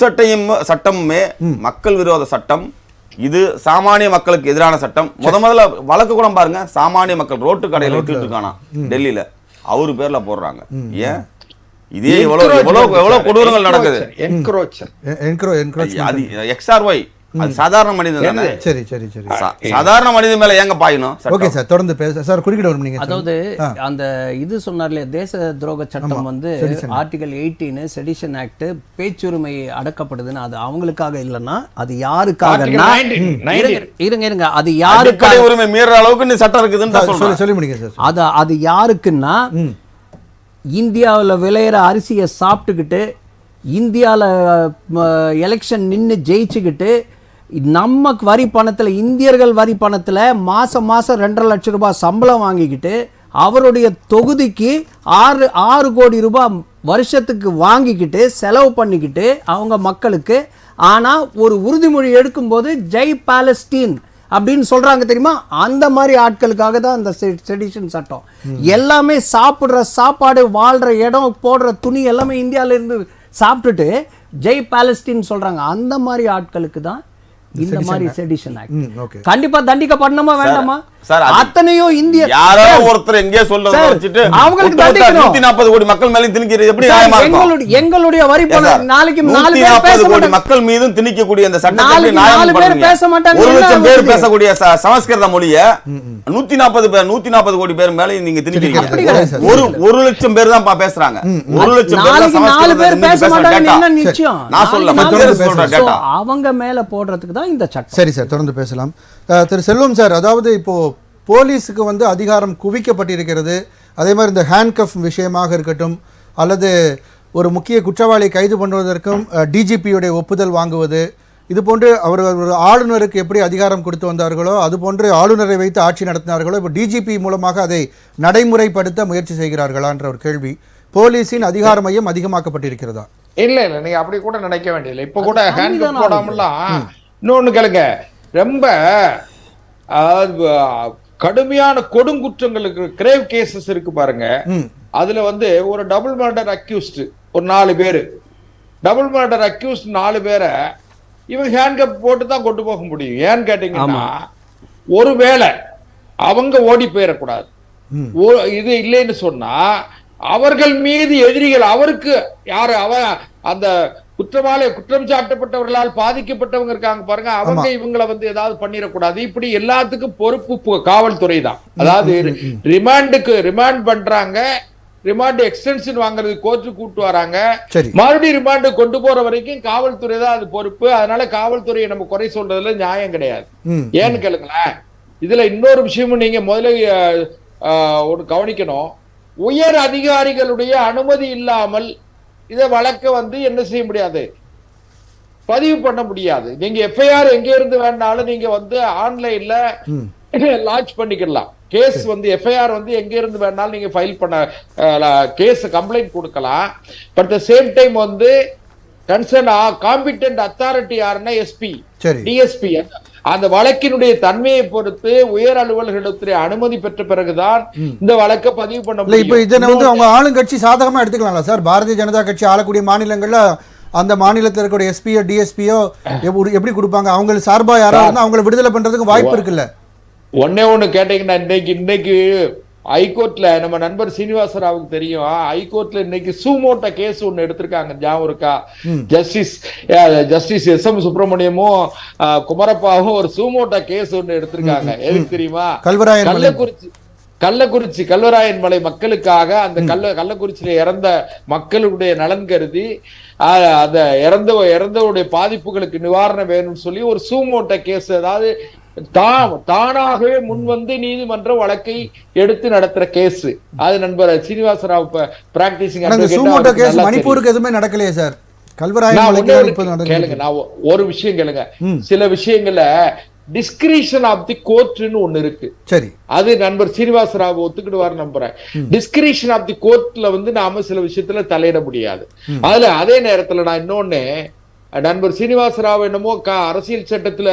சட்டமுமே மக்கள் விரோத சட்டம், இது சாமானிய மக்களுக்கு எதிரான சட்டம். முதல்ல வழக்கு கூட பாருங்க, சாமானிய மக்கள் ரோட்டு கடையில விட்டுட்டு இருக்கானா டெல்லியில, அவரு பேர்ல போடுறாங்க. ஏன் இதே எவ்வளவு கொடூரங்கள் நடக்குது. XRY அது சாதாரண மனிதன் தானே. சரி சரி சரி, சாதாரண மனிதன் மேல ஏங்க பாயணும்? ஓகே சார், தொடர்ந்து பேச சார். குறுக்கிட வரும் நீங்க. அதாவது அந்த இது சொன்னார்ல, தேச துரோக சட்டம் வந்து ஆர்டிகல் 18 செடிஷன் ஆக்ட், பேச்சுரிமை அடக்கப்படுதுன்னு, அது அவங்களுக்காக இல்லைன்னா அது யாருக்காகன்னா, இருங்க அது யாருக்காக உரிமை மீற அளவுக்கு சட்டம் இருக்குதுன்னு சொல்லி முடிங்க சார். அது யாருக்குன்னா, இந்தியாவில் விளையிற அரிசியை சாப்பிட்டுக்கிட்டு இந்தியாவில் எலெக்ஷன் நின்று ஜெயிச்சுக்கிட்டு நம்ம வரி பணத்தில், இந்தியர்கள் வரி பணத்தில் மாதம் 2.5 லட்சம் ரூபாய் சம்பளம் வாங்கிக்கிட்டு அவருடைய தொகுதிக்கு 6 கோடி ரூபாய் வருஷத்துக்கு வாங்கிக்கிட்டு செலவு பண்ணிக்கிட்டு அவங்க மக்களுக்கு, ஆனால் ஒரு உறுதிமொழி எடுக்கும்போது ஜெய் பாலஸ்தீன் அப்படின்னு சொல்றாங்க தெரியுமா? அந்த மாதிரி ஆட்களுக்காக தான் இந்த செடிஷன் சட்டம். எல்லாமே சாப்பிடுற சாப்பாடு, வாழ்ற இடம், போடுற துணி எல்லாமே இந்தியாவில இருந்து சாப்பிட்டுட்டு ஜெய் பாலஸ்தீன் சொல்றாங்க. அந்த மாதிரி ஆட்களுக்கு தான் இந்த மாதிரி செடிஷன் ஆக்ட் கண்டிப்பா தண்டிக்கப்படணுமா வேண்டாமா? சார், அத்தனையோ இந்திய யாரோ ஒருத்தர் எங்கே சொல்றத வச்சிட்டு அவங்களுக்கு தண்டிக்கணும். 140 கோடி மக்கள் மேல திணிக்கிறது எப்படி நியாயமா இருக்கும்? எங்களுடைய வரி பணம் நாளைக்கு 4 பேர் பேச கோடி மக்கள் மீதும் திணிக்கக்கூடிய அந்த சட்டத்தை 4 பேர் பேச மாட்டாங்க. 1 லட்சம் பேர் பேசக்கூடிய சமஸ்கிருத மொழியை 140 கோடி பேர் மேல நீங்க திணிக்கிறீங்க. 1 லட்சம் பேர் தான் பேசுறாங்க. 1 லட்சம் பேர் 4 பேர் பேச மாட்டாங்க. என்ன நிச்சயம்? நான் சொல்ல அவங்க மேல போடுறதுக்கு தான் இந்த சட்டம். சரி சார், தொடர்ந்து பேசலாம். திரு செல்வம் சார், அதாவது இப்போ போலீஸுக்கு வந்து அதிகாரம் குவிக்கப்பட்டிருக்கிறது. அதே மாதிரி இந்த ஹேண்ட்கஃப் விஷயமாக இருக்கட்டும், அல்லது ஒரு முக்கிய குற்றவாளியை கைது பண்ணுவதற்கும் டிஜிபியுடைய ஒப்புதல் வாங்குவது, இது போன்று அவர்கள் ஒரு ஆளுநருக்கு எப்படி அதிகாரம் கொடுத்து வந்தார்களோ அதுபோன்று ஆளுநரை வைத்து ஆட்சி நடத்தினார்களோ, இப்போ டிஜிபி மூலமாக அதை நடைமுறைப்படுத்த முயற்சி செய்கிறார்களான்ற ஒரு கேள்வி. போலீஸின் அதிகார மையம் அதிகமாக்கப்பட்டிருக்கிறதா? இல்ல இல்ல, நீங்க அப்படி கூட நினைக்க வேண்டியதில்லை. இப்ப கூட ஹேண்ட்கஃப் போடாமலாம் இன்னொன்னு கேளுங்க, ரொம்ப கடுமையான கொடுங்குற்றங்களுக்கு கிரேவ் கேசஸ் இருக்கு பாருங்க. அதுல வந்து ஒரு டபுள் மர்டர் அக்யூஸ்ட் ஒரு 4 பேரு, டபுள் மர்டர் அக்யூஸ்ட் 4 பேரை இவங்க ஹேண்ட்கப் போட்டு தான் கொண்டு போக முடியும். ஏன்னு கேட்டீங்கன்னா, ஒருவேளை அவங்க ஓடி போயிடக்கூடாது. இது இல்லைன்னு சொன்னா அவர்கள் மீது எதிரிகள், அவருக்கு யாரு அந்த குற்றம் சாட்டப்பட்டவர்களால் பாதிக்கப்பட்டவங்க இருக்காங்க பாருங்க, அவங்க இவங்களை வந்து ஏதாவது பண்ணிடக்கூடாது. இப்படி எல்லாத்துக்கும் பொறுப்பு காவல்துறை தான். அதாவது ரிமாண்ட் பண்றாங்க, ரிமாண்ட் எக்ஸ்டென்ஷன் வாங்குறது கோர்ட்டுக்கு கூட்டு வராங்க, மறுபடியும் ரிமாண்ட் கொண்டு போற வரைக்கும் காவல்துறை தான் அது பொறுப்பு. அதனால காவல்துறையை நம்ம குறை சொல்றதுல நியாயம் கிடையாது. ஏன்னு கேளுங்களேன், இதுல இன்னொரு விஷயமும் நீங்க முதல்ல ஒரு கவனிக்கணும். உயர் அதிகாரிகளுடைய அனுமதி இல்லாமல் இத வழக்க வந்து என்ன செய்ய முடியாது, பதிவு பண்ண முடியாது. நீங்க எஃப்ஐஆர் எங்க இருந்து வேணாலும் நீங்க வந்து ஆன்லைன்ல லான்ச் பண்ணிக்கலாம். கேஸ் வந்து எஃப்ஐஆர் வந்து எங்க இருந்து வேணாலும் நீங்க ஃபைல் பண்ண கேஸ் கம்ப்ளைண்ட் கொடுக்கலாம். பட் த சேம் டைம் வந்து கன்சர்ன் காம்பிட்டன்ட் அத்தாரிட்டி யாருன்னா எஸ்பி, டிஎஸ்பி, அந்த வழக்கினுடைய தன்மையை பொறுத்து உயர் அலுவலர்களுடைய அனுமதி பெற்ற பிறகுதான் இந்த வழக்கை பதிவு பண்ண முடியும். இப்ப இதனை வந்து அவங்க ஆளுங்கட்சி சாதகமா எடுத்துக்கலாம்ல சார்? பாரதிய ஜனதா கட்சி ஆளக்கூடிய மாநிலங்கள்ல அந்த மாநிலத்தில் இருக்கக்கூடிய எஸ்பியோ டிஎஸ்பியோ எப்படி கொடுப்பாங்க? அவங்க சார்பா யாராவது இருந்தா அவங்களை விடுதலை பண்றதுக்கு வாய்ப்பு இருக்குல்ல? ஒண்ணு கேட்டீங்கன்னா, இன்னைக்கு ஹைகோர்ட்ல நம்ம நண்பர் சீனிவாசராவுக்கு தெரியும், ஹைகோர்ட்ல இன்னைக்கு சூமோட்ட கேஸ் ஒண்ணு எடுத்திருக்காங்க. ஞாபகம் இருக்கா? Justice SM. சுப்பிரமணியமும் குமரப்பாவும் ஒரு சூமோட்ட கேஸ் ஒண்ணு எடுத்திருக்காங்க. எதுக்கு தெரியுமா? கள்ளக்குறிச்சி கல்வராயன் மலை மக்களுக்காக, அந்த கள்ளக்குறிச்சியில இறந்த மக்களுடைய நலன் கருதி அந்த இறந்தவுடைய பாதிப்புகளுக்கு நிவாரணம் வேணும்னு சொல்லி ஒரு சூமோட்ட கேஸ், அதாவது தானாகவே முன் வந்து நீதிமன்ற வழக்கை எடுத்து நடத்துற கேஸ். அது நண்பர் சீனிவாசராவ் பிராக்டிசிங் மணிப்பூருக்கு எதுவுமே நடக்கலையே சார்? கேளுங்க, நான் ஒரு விஷயம் கேளுங்க. சில விஷயங்கள டிஸ்கிரிஷன் ஆஃப் தி கோர்ட்னு ஒண்ணு இருக்கு. சரி, அது நண்பர் சீனிவாசராவ் ஒத்துக்கிடுவார் நம்புறேன். டிஸ்கிரிஷன் ஆஃப் தி கோர்ட்ல வந்து நாம சில விஷயத்துல தலையிட முடியாது. அதுல அதே நேரத்துல நான் இன்னொன்னு, நண்பர் சீனிவாசராவ் என்னமோ அரசியல் சட்டத்துல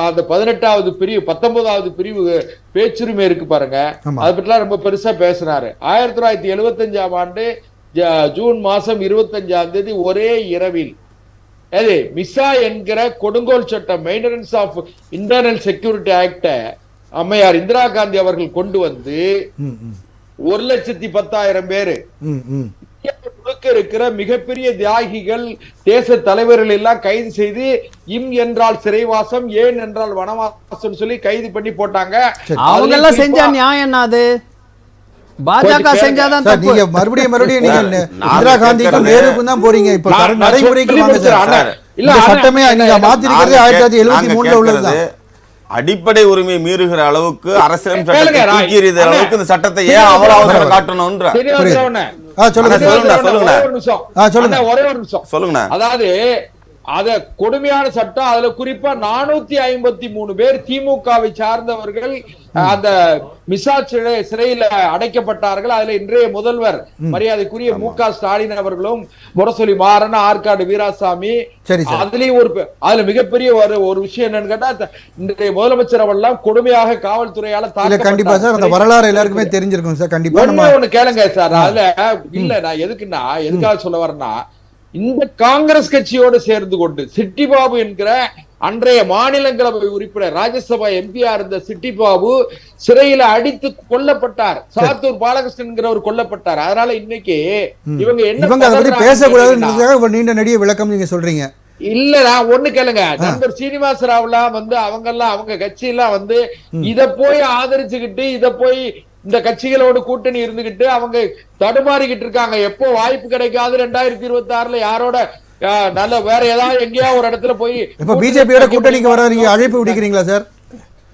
அந்த 18வது பிரிவு 19வது பிரிவு பேச்சுரிமை இருக்கு பாருங்க, அதை பற்றிலாம் ரொம்ப பெருசா பேசினாரு. 1975ஆம் ஆண்டு ஜூன் மாசம் 25ஆம் தேதி ஒரே இரவில் மிசா என்கிற கொடுங்கோல் சட்டம், maintenance of internal security act அம்மையார் இந்திரா காந்தி அவர்கள் கொண்டு வந்து 1,10,000 பேரு இருக்கிற மிகப்பெரிய தியாகிகள், தேச தலைவர்கள் எல்லாம் கைது செய்து இம் என்றால் சிறைவாசம், ஏன் என்றால் வனவாசம் சொல்லி கைது பண்ணி போட்டாங்க. அவங்க எல்லாம் செஞ்ச நியாயம் அது பாஜக செஞ்சாதான் தப்பு. நீங்க மறுபடியும் நீங்க இந்திரா காந்திக்கும் நேருக்கும் தான் போறீங்க. இப்ப நடைமுறைக்கு வாங்க சார். இல்ல சட்டமே நீங்க மாத்திருக்கிறது 1973ல உள்ளது. அடிப்படை உரிமை மீறுகிற அளவுக்கு அரசியல் சட்டத்தை தூக்கி எறிகிற அளவுக்கு இந்த சட்டத்தை ஏன் அவ்வளவு அவசரம் காட்டணும்ன்ற சொல்லுங்க. அதாவது அத கொடுமையான சட்டம். அதுல குறிப்பா 453 பேர் திமுகவை சார்ந்தவர்கள் அந்த மிசா சிறையில அடைக்கப்பட்டார்கள். அதுல இன்றைய முதல்வர் மரியாதைக்குரிய மு.க. ஸ்டாலின் அவர்களும், முரசொலி மாறன், ஆற்காடு வீராசாமி, அதுலயும் அதுல மிகப்பெரிய ஒரு விஷயம் என்னன்னு கேட்டா, இன்றைய முதலமைச்சர் அவெல்லாம் கொடுமையாக காவல்துறையால கண்டிப்பா சார் அந்த வரலாறு எல்லாருக்குமே தெரிஞ்சிருக்கும் சார். கண்டிப்பா ஒண்ணு கேளுங்க சார். அதுல இல்ல, நான் எதுக்காக சொல்ல வரேன்னா, இந்த காங்கிரஸ் கட்சியோடு சேர்ந்து கொண்டு சிட்டிபாபு என்கிற அன்றைய மாநிலங்களவை உறுப்பினர் ராஜ்யசபா எம்பியா இருந்த சிட்டி பாபு சிறையில அடித்து கொல்லப்பட்டார். சாத்தூர் பாலகிருஷ்ணன் கொல்லப்பட்டார். அதனால இன்னைக்கு இவங்க அதை பத்தி பேசக்கூடாதுன்றதுக்காக ஒரு நீண்ட நெடிய விளக்கம் நீங்க சொல்றீங்க. இல்ல நான் ஒண்ணு கேளுங்க, நண்பர் சீனிவாச ராவ்லாம் அவங்க எல்லாம் அவங்க கட்சி எல்லாம் இத போய் ஆதரிச்சுக்கிட்டு இத போய் இந்த கட்சிகளோடு கூட்டணி இருந்துகிட்டு அவங்க தடுமாறிக்கிட்டு இருக்காங்க. எப்போ வாய்ப்பு கிடைக்காது 2026 யாரோட நல்ல வேற ஏதாவது எங்கேயா ஒரு இடத்துல போய் இப்ப பிஜேபியோட கூட்டணிக்கு வர நீங்க அழைப்பு விடுக்கிறீங்களா சார்?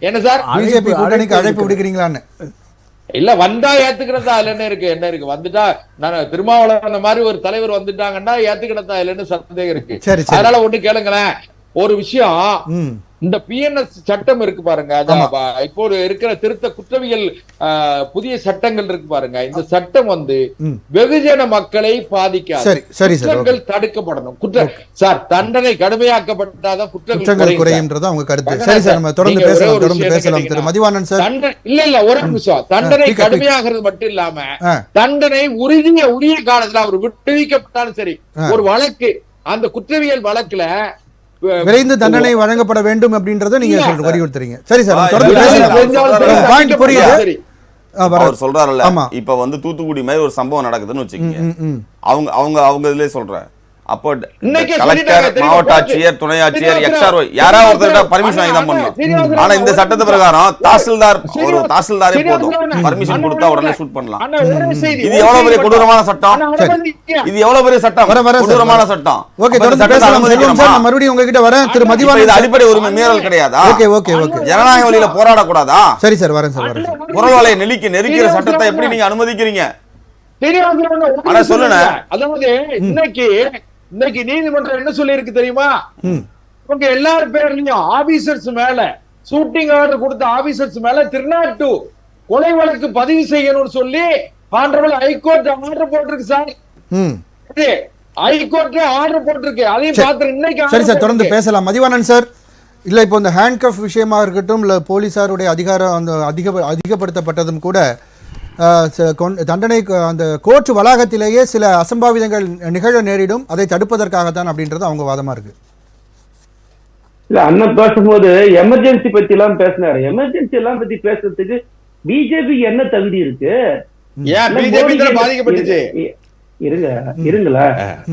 என்ன சார் பிஜேபி கூட்டணிக்கு அழைப்பு விடுக்கிறீங்களான்னு? இல்ல வந்தா ஏத்துக்கிறதா இல்ல என்ன இருக்கு வந்துட்டா நான் திருமாவளவன் அந்த மாதிரி ஒரு தலைவர் வந்துட்டாங்கன்னா ஏத்துக்கிறதா இல்லன்னு சந்தேகம் இருக்கு. அதனால ஒண்ணு கேளுங்களேன், ஒரு விஷயம், இந்த பிஎன்எஸ் சட்டம் இருக்கு பாருங்க, இப்போ இருக்கிற திருத்த குற்றவியல் புதிய சட்டங்கள் இருக்கு பாருங்க, இந்த சட்டம் வெகுஜன மக்களை பாதிக்காது, குற்றங்கள் தடுக்கப்படணும். சார் தண்டனை கடுமையாக்கப்பட்டாதான் குற்றங்கள் குறையும்ன்றது அவங்க கருத்து. சரி சார், நம்ம தொடர்ந்து பேசலாம் திரு மதிவாணன் சார். இல்ல ஒரு நிமிஷம், தண்டனை கடுமையாகிறது மட்டும் இல்லாம தண்டனை உரிய காலத்துல அவர் விடுவிக்கப்பட்டாலும் சரி, ஒரு வழக்கு அந்த குற்றவியல் வழக்குல விரைந்து தண்டனை வழங்கப்பட வேண்டும் அப்படின்றத நீங்க வலியுறுத்துறீங்க. சரி சார், தொடர்ந்து புரியுது. அவர் சொல்றாருல்ல, இப்ப தூத்துக்குடி மாதிரி ஒரு சம்பவம் நடக்குதுன்னு வச்சுக்கோங்க, அவங்க இதுலயே சொல்றேன், அப்போ கலெக்டர், மாவட்ட ஆட்சியர், துணை ஆட்சியர், எக்ஸ்ஆர்ஓ யாராவது ஒருத்தர் பர்மிஷன் வாங்கி தான் பண்ணணும். ஆனா இந்த சட்டத்து பிரகாரம் தாசில்தாரே போதும், பர்மிஷன் கொடுத்தா உடனே ஷூட் பண்ணலாம். இது எவ்வளவு பெரிய கொடூரமான சட்டம், இது எவ்வளவு பெரிய சட்டம், கொடூரமான சட்டம். மறுபடியும் உங்ககிட்ட வரேன் திரு மதிவாணன். இது அடிப்படை உரிமை மீறல் கிடையாதா? ஜனநாயக வழியில போராடக்கூடாதா? சரி சார், வரேன் சார். குரல் வலையை நெருக்கிற சட்டத்தை எப்படி நீங்க அனுமதிக்கிறீங்க? சொல்லுங்க. அதாவது இன்னைக்கு நீதிமன்றம் என்ன சொல்லி இருக்கு தெரியுமா? உங்க எல்லாரும் பேர்லயும் ஆபீசர்ஸ் மேல ஷூட்டிங் ஆர்டர் கொடுத்த ஆபீசர்ஸ் மேல 302 கொலை வழக்கு பதிவு செய்யணும்னு சொல்லி ஆனரபிள் ஹைகோர்ட் ஆர்டர் போட்டிருக்கு சார். ஹைகோர்ட் ஆர்டர் போட்டிருக்கு. அதையும் பார்த்து இன்னைக்கு. சரி சார், தொடர்ந்து பேசலாம். மதிவாணன் சார், இல்ல இப்போ இந்த ஹேண்ட்கஃப் விஷயமா இருக்கட்டும், இல்ல போலீசாருடைய அதிகாரம் அதிகப்படுத்தப்பட்டதும் கூட தண்டனை அந்த கோர்ட் வளாகத்திலேயே சில அசம்பாவிதங்கள் நிகழ நேரிடும், அதை தடுப்பதற்காகத்தான் அப்படின்றது அவங்க வாதமா இருக்கு. இல்ல அண்ணன் பேசும்போது எமர்ஜென்சி பத்தி எல்லாம் பேசினாரு. எமர்ஜென்சி எல்லாம் பத்தி பேசுறதுக்கு பிஜேபி என்ன தகுதி இருக்கு? பாதிக்கப்பட்டுச்சு. இருங்களா,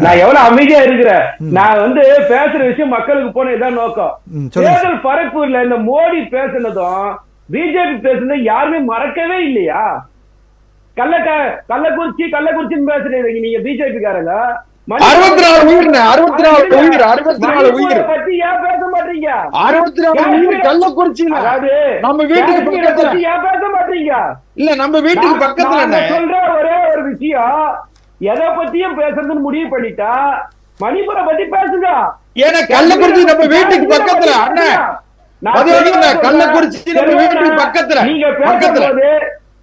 நான் எவ்வளவு அமைதியா இருக்கிறேன். நான் பேசுற விஷயம் மக்களுக்கு போன இதான் நோக்கம். தேர்தல் பரப்பு இல்ல, இந்த மோடி பேசுனதும் பிஜேபி பேசுனதும் யாருமே மறக்கவே இல்லையா? கள்ளக்குறிச்சின்னு பேசுறீங்க நீங்க பிஜேபி காரங்க. 64 உயிர் பத்தி ஏன் பேச மாட்டீங்க? 64 உயிர் கள்ளக்குறிச்சியில. நம்ம வீட்டுக்கு பக்கத்துல ஏன் பேச மாட்டீங்க? இல்ல நம்ம வீட்டுக்கு பக்கத்துல சொல்ற ஒரே ஒரு விஷயம், எதை பத்தியும் பேசுறதுன்னு முடிவு பண்ணிட்டா மணிப்புரை பத்தி பேசுங்க. ஏன்னா கள்ளக்குறிச்சி நம்ம வீட்டுக்கு பக்கத்துல. அண்ணன் கள்ளக்குறிச்சி நம்ம வீட்டுக்கு பக்கத்துல. நீங்க பேசும்போது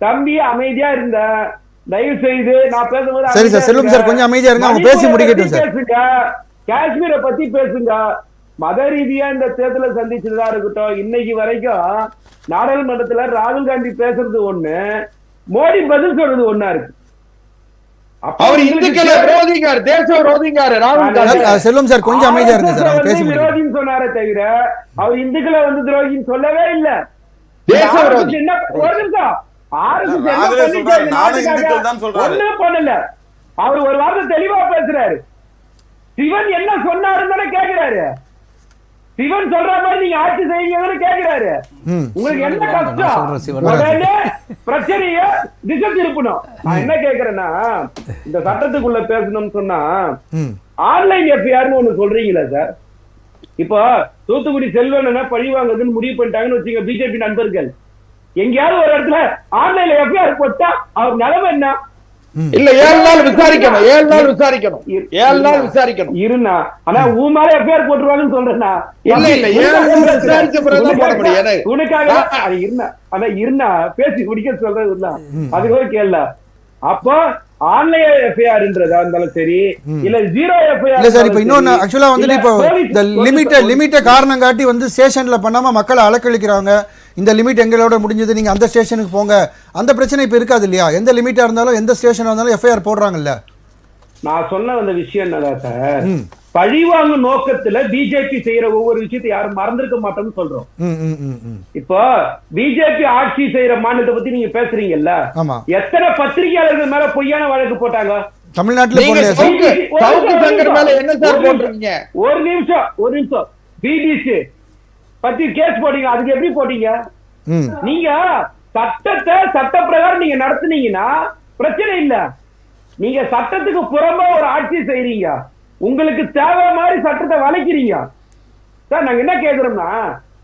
தம்பி அமைதியா இருந்த, தயவு செய்து நான் பேசும்போது சரி சார், செல்வம் சார் கொஞ்சம் அமைதியா இருங்க, அவங்க பேசி முடிக்கட்டும் சார். பேசுங்க, காஷ்மீரை பத்தி பேசுங்க. மத ரீதியா இந்த தேர்தலை சந்திச்சதா இருக்கட்டும், இன்னைக்கு வரைக்கும் நாடாளுமன்றத்துல ராகுல் காந்தி பேசுறது ஒண்ணு, மோடி பதில் சொல்றது ஒண்ணா இருக்கு. அவர் இந்துக்களை விரோதிங்கார், தேச விரோதிங்கார் ராகுல் காந்தி. செல்வம் சார் கொஞ்சம் அமைதியா இருங்க சார், அவங்க பேசி விரோதின்னு சொன்னாரே தவிர அவர் இந்துக்களை துரோகின்னு சொல்லவே இல்ல. தேச விரோதி என்ன ஒரு நிமிஷம், அவர் ஒரு வார்த்தை தெளிவா பேசுறாரு. சிவன் என்ன சொன்னாருன்னு கேக்குறாரு. சிவன் சொல்ற மாதிரி நீங்க ஆட்சி செய்யுங்கன்னு கேக்குறாரு. உங்களுக்கு என்ன கஷ்டம்? உடனே பிரச்சனைய திசை திருப்பணும். நான் என்ன கேக்குறேன்னா, இந்த சட்டத்துக்குள்ள பேசணும்னு சொன்னா ஆன்லைன் எஃப்ஐஆர்னு ஒண்ணு சொல்றீங்களா சார்? இப்போ தூத்துக்குடி செல்வன் பழி வாங்குறதுன்னு முடிவு பண்ணிட்டாங்கன்னு வச்சுங்க பிஜேபி நண்பர்கள், எங்கேயாவது ஒரு இடத்துல ஆன்லைன்ல எஃப்ஐஆர் போட்டா அவர் நிலைமை என்ன? இல்ல 7 நாள் விசாரிக்கணும், 7 நாள் விசாரிக்கணும், 7 நாள் விசாரிக்கணும். இருந்தா ஆனா உன் மேல எஃப்ஐஆர் போட்டுருவாங்கன்னு சொல்றேன்னா, இல்ல 7 நாள் விசாரிச்ச பிறகுதான் போட முடியும். உனக்காக அது இருந்தா அதான் இருந்தா பேசி முடிக்க சொல்றது இல்ல, அது கூட கேள்ல. அப்போ ஆன்லைன் எஃப்ஐஆர்ன்றதா இருந்தாலும் சரி, இல்ல ஜீரோ எஃப்ஐஆர் இல்ல சார். இப்போ இன்னொன்னு ஆக்சுவலா இப்போ இந்த லிமிட்ட காரணம் காட்டி ஸ்டேஷன்ல பண்ணாம மக்களை அலக்கழிக்கிறாங்க. இந்த லிமிட் எங்களோட முடிஞ்சது, நீங்க அந்த ஸ்டேஷனுக்கு போங்க, அந்த பிரச்சனை இப்ப இருக்காது இல்லையா? எந்த லிமிட்டா இருந்தாலும் எந்த ஸ்டேஷனா இருந்தாலும் எஃப்ஐஆர் போடுறாங்கல்ல. நான் சொன்ன அந்த விஷயம் என்னடா சார், பழிவாங்கும் நோக்கத்துல பிஜேபி செய்யற ஒவ்வொரு விஷயத்தை யாரும் மறந்திருக்க மாட்டோம்னு சொல்றோம். இப்போ பிஜேபி ஆட்சி செய்யற மாநிலத்தை பத்தி நீங்க பேசுறீங்கல்ல, எத்தனை பத்திரிகையாளர்கள் மேல பொய்யான வழக்கு போட்டாங்க தமிழ்நாட்டுல? ஒரு நிமிஷம் பிபிசி பத்தி கேஸ் போட்டீங்க, அதுக்கு எப்படி போட்டீங்க? நீங்க சட்டத்தை சட்ட பிரகாரம் நீங்க நடத்துனீங்கன்னா பிரச்சனை இல்ல. நீங்க சட்டத்துக்கு புறம்பா ஒரு ஆட்சி செய்றீங்க, உங்களுக்கு தேவை மாதிரி சட்டத்தை வளைக்கிறீங்க. சார் நாங்க என்ன கேக்குறோம்னா,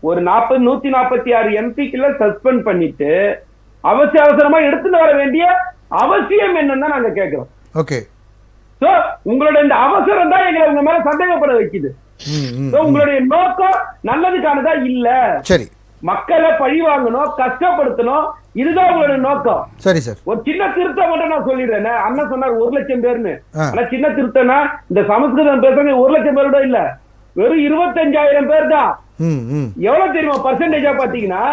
ஒரு 146 எம்பிக்களை சஸ்பெண்ட் பண்ணிட்டு அவசரமா எடுத்துட்டு வர வேண்டிய அவசியம் என்னன்னு நாங்க கேக்குறோம். ஓகே, சோ உங்களோட இந்த அவசரம் தான் எங்களை உங்க மேல சந்தேகப்பட வைக்குது. உங்களுடைய நோக்கம் நல்லதுக்கானதா இல்ல. சரி, மக்களை பழி வாங்கணும், கஷ்டப்படுத்தணும், இதுதான் உங்களுடைய நோக்கம். சரி சார், ஒரு சின்ன திருத்தம் மட்டும் நான் சொல்லிடுறேன். அண்ணன் சொன்னார் 1 லட்சம் பேர்னு. ஆனா சின்ன திருத்தம்னா இந்த சமஸ்கிருதம் பேசுறது 1 லட்சம் பேரோட இல்ல, வெறும் 25,000 பேர் தான். எவ்வளவு தெரியுமா பர்சன்டேஜா பாத்தீங்கன்னா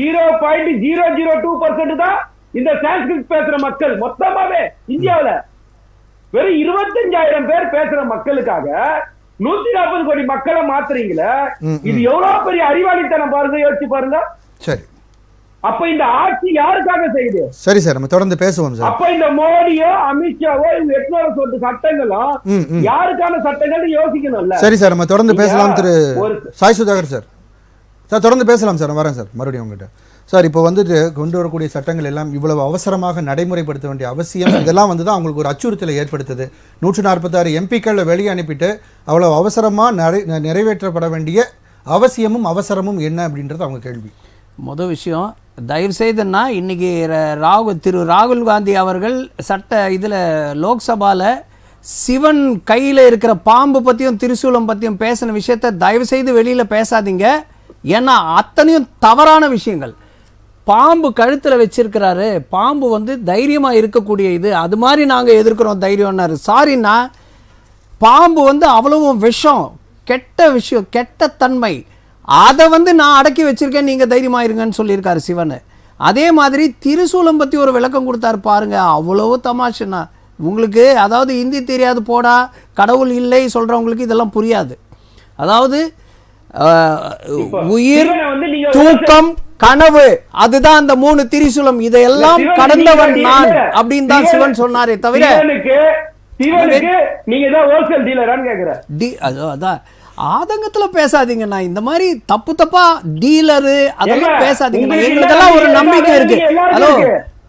0.002% தான் இந்த சான்ஸ்கிரிட் பேசுற மக்கள் மொத்தமாவே இந்தியாவில. வெறும் 25,000 பேர் பேசுற மக்களுக்காக 140 கோடி மக்களை மாத்துறீங்களே, இது எவ்வளவு பெரிய அறிவாளித்தனம் பாருங்க, யோசிச்சு பாருங்க. சரி, அப்ப இந்த ஆட்சி யாருக்காக செய்யுது? சரி சார், நம்ம தொடர்ந்து பேசுவோம் சார். அப்ப இந்த மோடியோ அமித்ஷாவோ இந்த 800 சட்டங்களும் யாருக்கான சட்டங்கள் யோசிக்கணும்ல. சரி சார், நம்ம தொடர்ந்து பேசலாம். திரு சாய் சுதாகர் சார், சார் தொடர்ந்து பேசலாம் சார். வரேன் சார் மறுபடியும் உங்ககிட்ட. சார், இப்போ வந்துட்டு கொண்டு வரக்கூடிய சட்டங்கள் எல்லாம் இவ்வளவு அவசரமாக நடைமுறைப்படுத்த வேண்டிய அவசியம், இதெல்லாம் வந்து தான் அவங்களுக்கு ஒரு அச்சுறுத்தலை ஏற்படுத்துது. 146 எம்பிக்களை வெளியே அனுப்பிட்டு அவ்வளவு அவசரமாக நிறைவேற்றப்பட வேண்டிய அவசியமும் அவசரமும் என்ன அப்படின்றது அவங்க கேள்வி. முதல் விஷயம், தயவு செய்துன்னா இன்னைக்கு திரு ராகுல் காந்தி அவர்கள் இதில் லோக்சபாவில் சிவன் கையில் இருக்கிற பாம்பு பற்றியும் திரிசூலம் பற்றியும் பேசின விஷயத்த தயவு செய்து வெளியில் பேசாதீங்க. ஏன்னா அத்தனையும் தவறான விஷயங்கள். பாம்பு கழுத்தில் வச்சிருக்கிறாரு, பாம்பு வந்து தைரியமாக இருக்கக்கூடிய இது, அது மாதிரி நாங்கள் எதிர்க்கிறோம் தைரியம்னாரு. சாரின்னா, பாம்பு வந்து அவ்வளவும் விஷம், கெட்ட விஷயம், கெட்ட தன்மை, அதை வந்து நான் அடக்கி வச்சிருக்கேன், நீங்கள் தைரியமாக இருங்கன்னு சொல்லியிருக்காரு சிவன். அதே மாதிரி திரிசூலம் பற்றி ஒரு விளக்கம் கொடுத்தாரு பாருங்க, அவ்வளவு தமாஷுன்னா. உங்களுக்கு அதாவது ஹிந்தி தெரியாது போடா, கடவுள் இல்லை சொல்கிறவங்களுக்கு இதெல்லாம் புரியாது. அதாவது உயிர், தூக்கம், கனவு, அதுதான் அந்த 3 திரிசூலம். இதையெல்லாம் கடந்தவன் நான் அப்படின்னு தான் சிவன் சொன்னாரே தவிர அதான் ஆதங்கத்துல பேசாதீங்க. நான் இந்த மாதிரி தப்பா டீலரு அதெல்லாம் பேசாதீங்க. எங்களுக்கெல்லாம் ஒரு நம்பிக்கை இருக்கு. ஹலோ,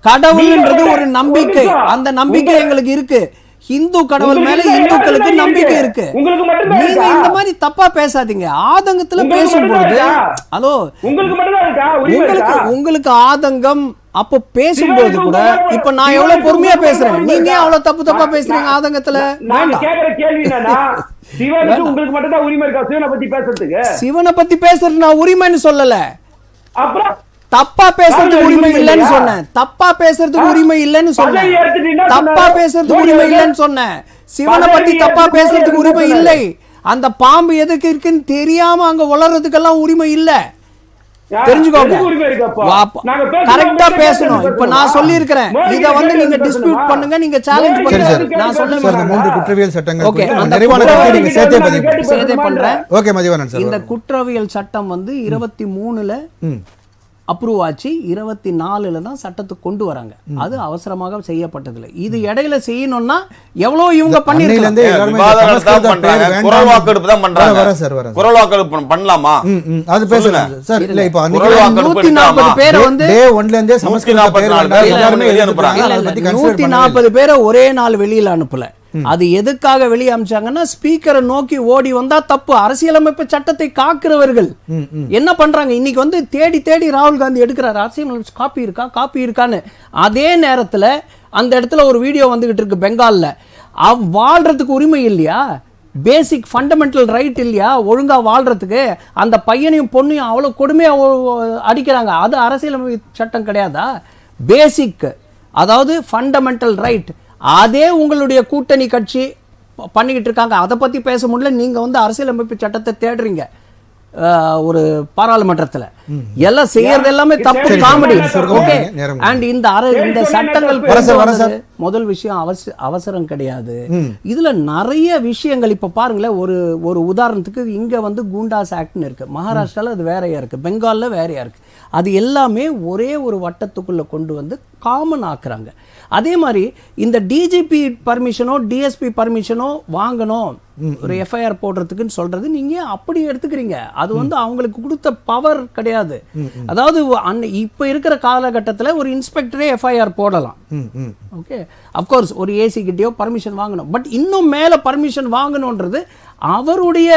கடவுள்ன்றது ஒரு நம்பிக்கை, அந்த நம்பிக்கை எங்களுக்கு இருக்கு. இந்து கடவுள் மேல இந்துக்களுக்கு நம்பிக்கை இருக்கு. நீங்க இந்த மாதிரி தப்பா பேசாதீங்க. ஆதங்கத்துல பேசும்போது ஹலோ, உங்களுக்கு ஆதங்கம் அப்போ பேசும்போது கூட, இப்ப நான் எவ்வளவு பொறுமையா பேசுறேன், நீங்க அவ்வளவு தப்பா பேசுறீங்க ஆதங்கத்துல. சிவனை பத்தி பேசுறது நான் உரிமைன்னு சொல்லல, அப்புறம் தப்பா பேசுறதுக்கு உரிமை இல்லைன்னு சொன்னேன். தப்பா பேசுறதுக்கு உரிமை இல்லைன்னு சொன்னேன். தப்பா பேசுறதுக்கு உரிமை இல்லைன்னு சொன்னேன். சிவனை பத்தி தப்பா பேசுறதுக்கு உரிமை இல்லை. அந்த பாம்பு எதுக்கு இருக்குன்னு தெரியாம அங்க வளர்றதுக்கெல்லாம் உரிமை இல்ல. தெரிஞ்சுக்கோங்க, கரெக்டா பேசணும். இப்ப நான் சொல்லி இருக்கிறேன், இத வந்து நீங்க டிஸ்பியூட் பண்ணுங்க, நீங்க சேலஞ்ச் பண்ணுங்க. நான் சொல்றேன் 3 குற்றவியல் சட்டங்கள் நிறைவான கருத்தை நீங்க சேர்த்தே பண்றேன். ஓகே மதிவானன் சார், இந்த குற்றவியல் சட்டம் வந்து 23ல அப்ரூவ் ஆச்சு, 24ல தான் சட்டத்துக்கு கொண்டு வராங்க. அது அவசரமாக செய்யப்பட்டதில்லை. இது இடையில செய்யணும்னா எவ்வளவு இவங்க பண்ணிருக்காங்க. குரல் வாக்கெடுப்பு தான் பண்றாங்க. குரல் வாக்கெடுப்பு பண்ணலாமா அது பேசலாம் சார். இல்ல இப்ப 140 பேரை வந்து டே 1ல இருந்தே சமஸ்கிருத பேர் எல்லாரும் வெளிய அனுப்புறாங்க. 140 பேரை ஒரே நாள் வெளியில அனுப்பல. அது எதுக்காக வெளியே அனுப்பிச்சாங்கன்னா, ஸ்பீக்கரை நோக்கி ஓடி வந்தா தப்பு. அரசியலமைப்பு சட்டத்தை காக்கிறவர்கள் என்ன பண்றாங்க, இன்னைக்கு வந்து தேடி ராகுல் காந்தி எடுக்கிறார், அரசியலமைப்பு காப்பி இருக்கான்னு. அதே நேரத்துல அந்த இடத்துல ஒரு வீடியோ வந்துகிட்டு இருக்கு பெங்கால்ல. வாழ்றதுக்கு உரிமை இல்லையா, பேசிக் ஃபண்டமெண்டல் ரைட் இல்லையா ஒழுங்கா வாழ்றதுக்கு? அந்த பையனையும் பொண்ணையும் அவ்வளவு கொடுமையா அடிக்கிறாங்க. அது அரசியலமைப்பு சட்டம் கிடையாதா? பேசிக், அதாவது ஃபண்டமெண்டல் ரைட். அதே உங்களுடைய கூட்டணி கட்சி பண்ணிக்கிட்டு இருக்காங்க. அதை பத்தி பேச முடியல. நீங்க வந்து அரசியலமைப்பு சட்டத்தை தேடுறீங்க ஒரு பாராளுமன்றத்துல. எல்லாம் செய்யறது எல்லாமே தப்பு, காமெடி. ஓகே, அண்ட் இந்த சட்டங்கள் முதல் விஷயம் அவசரம் கிடையாது. இதுல நிறைய விஷயங்கள் இப்ப பாருங்களேன். ஒரு உதாரணத்துக்கு இங்க வந்து கூண்டாஸ் ஆக்ட்னு இருக்கு, மகாராஷ்டிரால அது வேறையா இருக்கு, பெங்கால்ல வேறையா இருக்கு. அது எல்லாமே ஒரே ஒரு வட்டத்துக்குள்ள கொண்டு வந்து காமன் ஆக்குறாங்க. அதே மாதிரி இந்த டிஜிபி பர்மிஷனோ டிஎஸ்பி பர்மிஷனோ வாங்கணும் ஒரு எஃப்ஐஆர் போடுறதுக்குன்னு சொல்றது நீங்க அப்படி எடுத்துக்கிறீங்க. அது வந்து அவங்களுக்கு கொடுத்த பவர் கிடையாது. அதாவது இப்ப இருக்கிற காலகட்டத்தில் ஒரு இன்ஸ்பெக்டரே எஃப்ஐஆர் போடலாம். ஓகே, அப்கோர்ஸ் ஒரு ஏசி கிட்டயோ பர்மிஷன் வாங்கணும். பட் இன்னும் மேல பர்மிஷன் வாங்கணுன்றது அவருடைய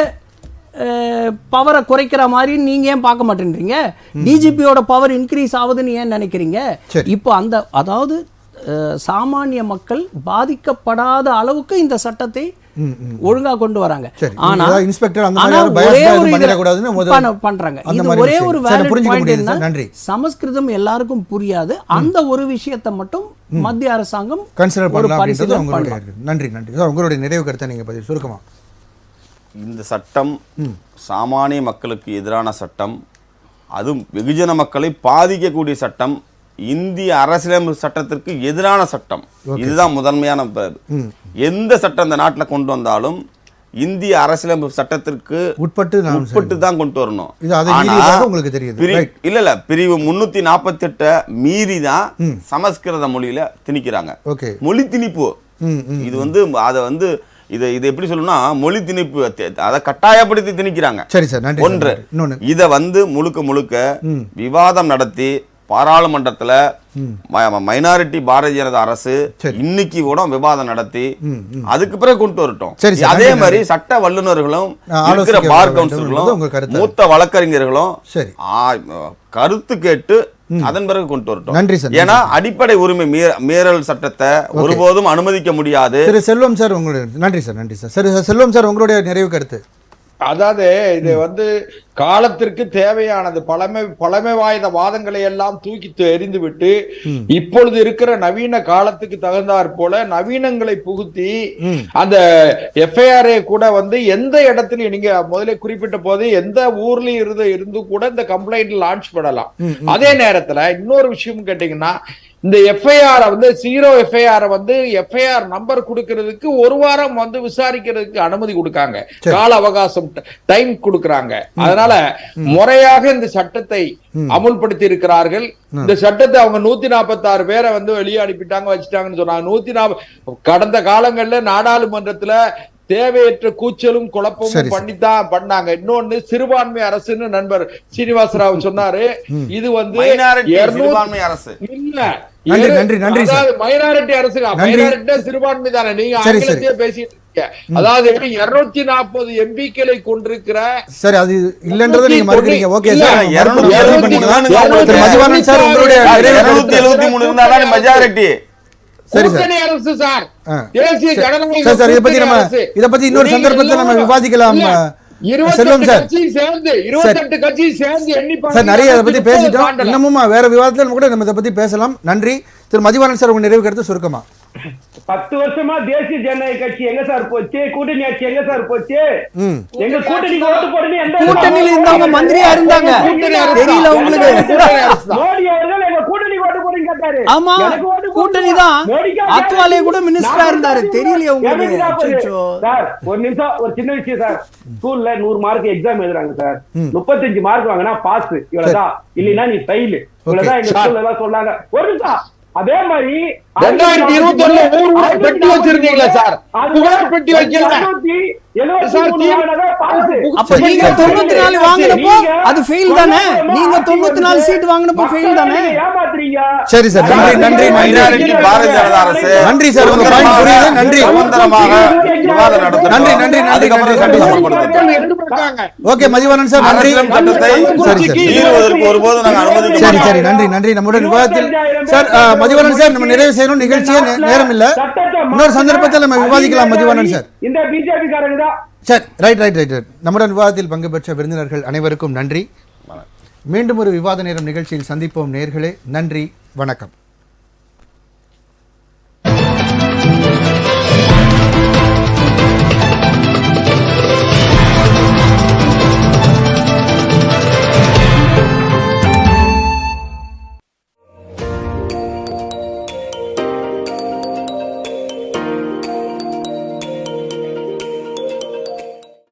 பவரை குறைக்கிற மாதிரி நீங்க ஏன் பார்க்க மாட்டேன்றீங்க? டிஜிபியோட பவர் இன்க்ரீஸ் ஆகுதுன்னு ஏன் நினைக்கிறீங்க? இப்போ அதாவது சாமானிய மக்கள் பாதிக்கப்படாத அளவுக்கு இந்த சட்டத்தை ஒழுங்கா கொண்டு வராங்க. ஆனா பண்றாங்க. இது ஒரே ஒரு வேலிட். சமஸ்கிருதம் எல்லாருக்கும் புரியாது. அந்த ஒரு விஷயத்தை மட்டும் மத்திய அரசாங்கம் கன்சிடர் பண்ணலாம். நன்றி நன்றி. உங்களுடைய நிறைவு கருத்தை நீங்க பதில் சுருக்கமா. இந்த சட்டம் சாமானிய மக்களுக்கு எதிரான சட்டம், அதுவும் வெகுஜன மக்களை பாதிக்கக்கூடிய சட்டம், இந்திய அரசியலமைப்பு சட்டத்திற்கு எதிரான சட்டம். இதுதான் முதன்மையான. எந்த சட்டம் இந்த நாட்டில் கொண்டு வந்தாலும் இந்திய அரசியலமைப்பு சட்டத்திற்கு உட்பட்டு தான் கொண்டு வரணும். இல்ல பிரிவு 348 மீறி தான் சமஸ்கிருத மொழியில திணிக்கிறாங்க. மொழி திணிப்பு இது வந்து அதை வந்து இது எப்படி சொல்லணும்னா மொழி திணிப்பு, அதை கட்டாயப்படுத்தி திணிக்கிறாங்க. சரி சார், நன்றி. ஒன்று, இதை வந்து முழுக்க விவாதம் நடத்தி பாராளுமன்றத்துல மைனாரிட்டி பாரதிய ஜனதா அரசு இன்னைக்கு கூட விவாதம் நடத்தி அதுக்கு பிறகு கொண்டு வரட்டும். அதே மாதிரி சட்ட வல்லுநர்களும் இருக்கிற பார் கவுன்சிலர்களும் மூத்த வழக்கறிஞர்களும் கருத்து கேட்டு அதன் பிறகு கொண்டு வரட்டும். நன்றி சார். ஏன்னா அடிப்படை உரிமை மீறல் சட்டத்தை ஒருபோதும் அனுமதிக்க முடியாது. செல்வம் சார் உங்களுடைய நன்றி சார். நன்றி சார். செல்வம் சார் உங்களுடைய நிறைவு கருத்து. அதாவது இது வந்து காலத்திற்கு தேவையானது. பழமை வாய்ந்த வாதங்களை எல்லாம் தூக்கி எறிந்து விட்டு இப்பொழுது இருக்கிற நவீன காலத்துக்கு தகுந்தாற் போல நவீனங்களை புகுத்தி அந்த எஃப்ஐஆர் கூட வந்து எந்த இடத்துலயும் நீங்க முதல்ல குறிப்பிட்ட போது எந்த ஊர்லயும் இருந்து கூட இந்த கம்ப்ளைண்ட் லான்ச் பண்ணலாம். அதே நேரத்துல இன்னொரு விஷயம் கேட்டீங்கன்னா இந்த எஃப்ஐஆர் வந்து 0 எஃப்ஐஆர் வந்து எஃப்ஐஆர் நம்பர் கொடுக்கிறதுக்கு ஒரு வாரம் வந்து விசாரிக்கிறதுக்கு அனுமதி கொடுக்காங்க, கால அவகாசம் டைம் கொடுக்கறாங்க. அதனால முறையாக இந்த சட்டத்தை அமுல்படுத்தி இருக்கிறார்கள். இந்த சட்டத்தை அவங்க 146 பேரை வந்து வெளியே அனுப்பிட்டாங்க, வச்சுட்டாங்கன்னு சொன்னாங்க. 140 கடந்த காலங்கள்ல நாடாளுமன்றத்துல தேவையற்ற கூச்சலும் குழப்பமும் பண்ணித்தான் பண்ணாங்க. இன்னொன்னு சிறுபான்மை அரசுன்னு நண்பர் சீனிவாசராவ் சொன்னாரு. இது வந்து மைனாரிட்டி அரசு, சிறுபான்மை தானே. நீங்க ஆங்கிலத்தையே பேசிட்டு இருக்கீங்க. அதாவது 240 எம்பிக்களை கொண்டிருக்கிற சரி, அது இல்லன்றதை நீங்க மறுக்கிறீங்க. ஓகே சார், 273 சார் உங்களுடைய 273 இருந்தாலும் மெஜாரிட்டி. சரி சார். அரசு சார், தேசிய ஜனநாயக சார், இத பத்தி இன்னொரு சந்தர்ப்பத்துல நம்ம விவாதிக்கலாம். செல்வம் சார், 28 கட்சி சேர்ந்து எண்ணிப்பாங்க சார். நிறைய இத பத்தி பேசிட்டோம். இன்னமும் வேற விவாதத்துல கூட நம்ம இத பத்தி பேசலாம். நன்றி. திரு மதிவாணன் சார், உங்க நிறைவு கருத்து சுருக்கமா. 10 வருஷமா தேசிய ஜனநாயக கட்சி எங்க சார் போச்சு? கூட்டணி ஆட்சி எங்க சார் போச்சு? எங்க கூட்டணிக்கு ஓட்டு போடுங்க. எந்த கூட்டணியில இருந்தவங்க மந்திரியா இருந்தாங்க, தெரியல உங்களுக்கு? மோடி அவர்கள் எங்க கூட்டணிக்கு ஓட்டு போடுங்க கேட்டாரு. ஆமா, கூட்டணி தான். அத்வாலே கூட மினிஸ்டரா இருந்தாரு, தெரியல உங்களுக்கு? சார் ஒரு நிமிஷம், ஒரு சின்ன விஷயம் சார். ஸ்கூல்ல 100 மார்க் எக்ஸாம் எழுதுறாங்க சார். 35 மார்க் வாங்கினா பாஸ், இவ்வளவுதான். இல்லைன்னா நீ ஃபெயில், இவ்வளவுதான் எங்க ஸ்கூல்ல எல்லாம் சொன்னாங்க. ஒரு நிமிஷம். அதே மாதிரி 2021 பெட்டி வச்சிருக்கீங்களா சார்? புகார் பெட்டி வைக்கல. அப்ப நீங்க 94 வாங்கினப்போ அது ஃபெயில் தானே? நீங்க 94 சீட் வாங்கினப்போ ஃபெயில் தானே? சரி சார், நன்றி நன்றி நன்றி. பாரதிய ஜனதா அரசு நன்றி சார், உங்க பாயிண்ட் புரியுது. நன்றி. சுதந்திரமாக விவாதம் நடத்தும். நன்றி நன்றி நன்றி ஓகே மதிவாணன் சார், நன்றி. சரி சரி, ஈறுவதற்கு ஒருபோதும் நாங்க அனுமதிக்க சரி சரி, நன்றி நன்றி. நம்முடைய விவாதத்தில் சார் மதிவாணன் சார், நம்ம நிறைவு செய்யணும், நிகழ்ச்சியே நேரம் இல்ல. இன்னொரு சந்தர்ப்பத்தில் நம்ம விவாதிக்கலாம் மதிவாணன் சார். இந்த பிஜேபி காரங்க தான். சரி, ரைட் ரைட் ரைட். நம்முடன் விவாதத்தில் பங்கு பெற்ற விருந்தினர்கள் அனைவருக்கும் நன்றி. மீண்டும் ஒரு விவாத நேரம் நிகழ்ச்சியில் சந்திப்போம் நேயர்களே. நன்றி, வணக்கம்.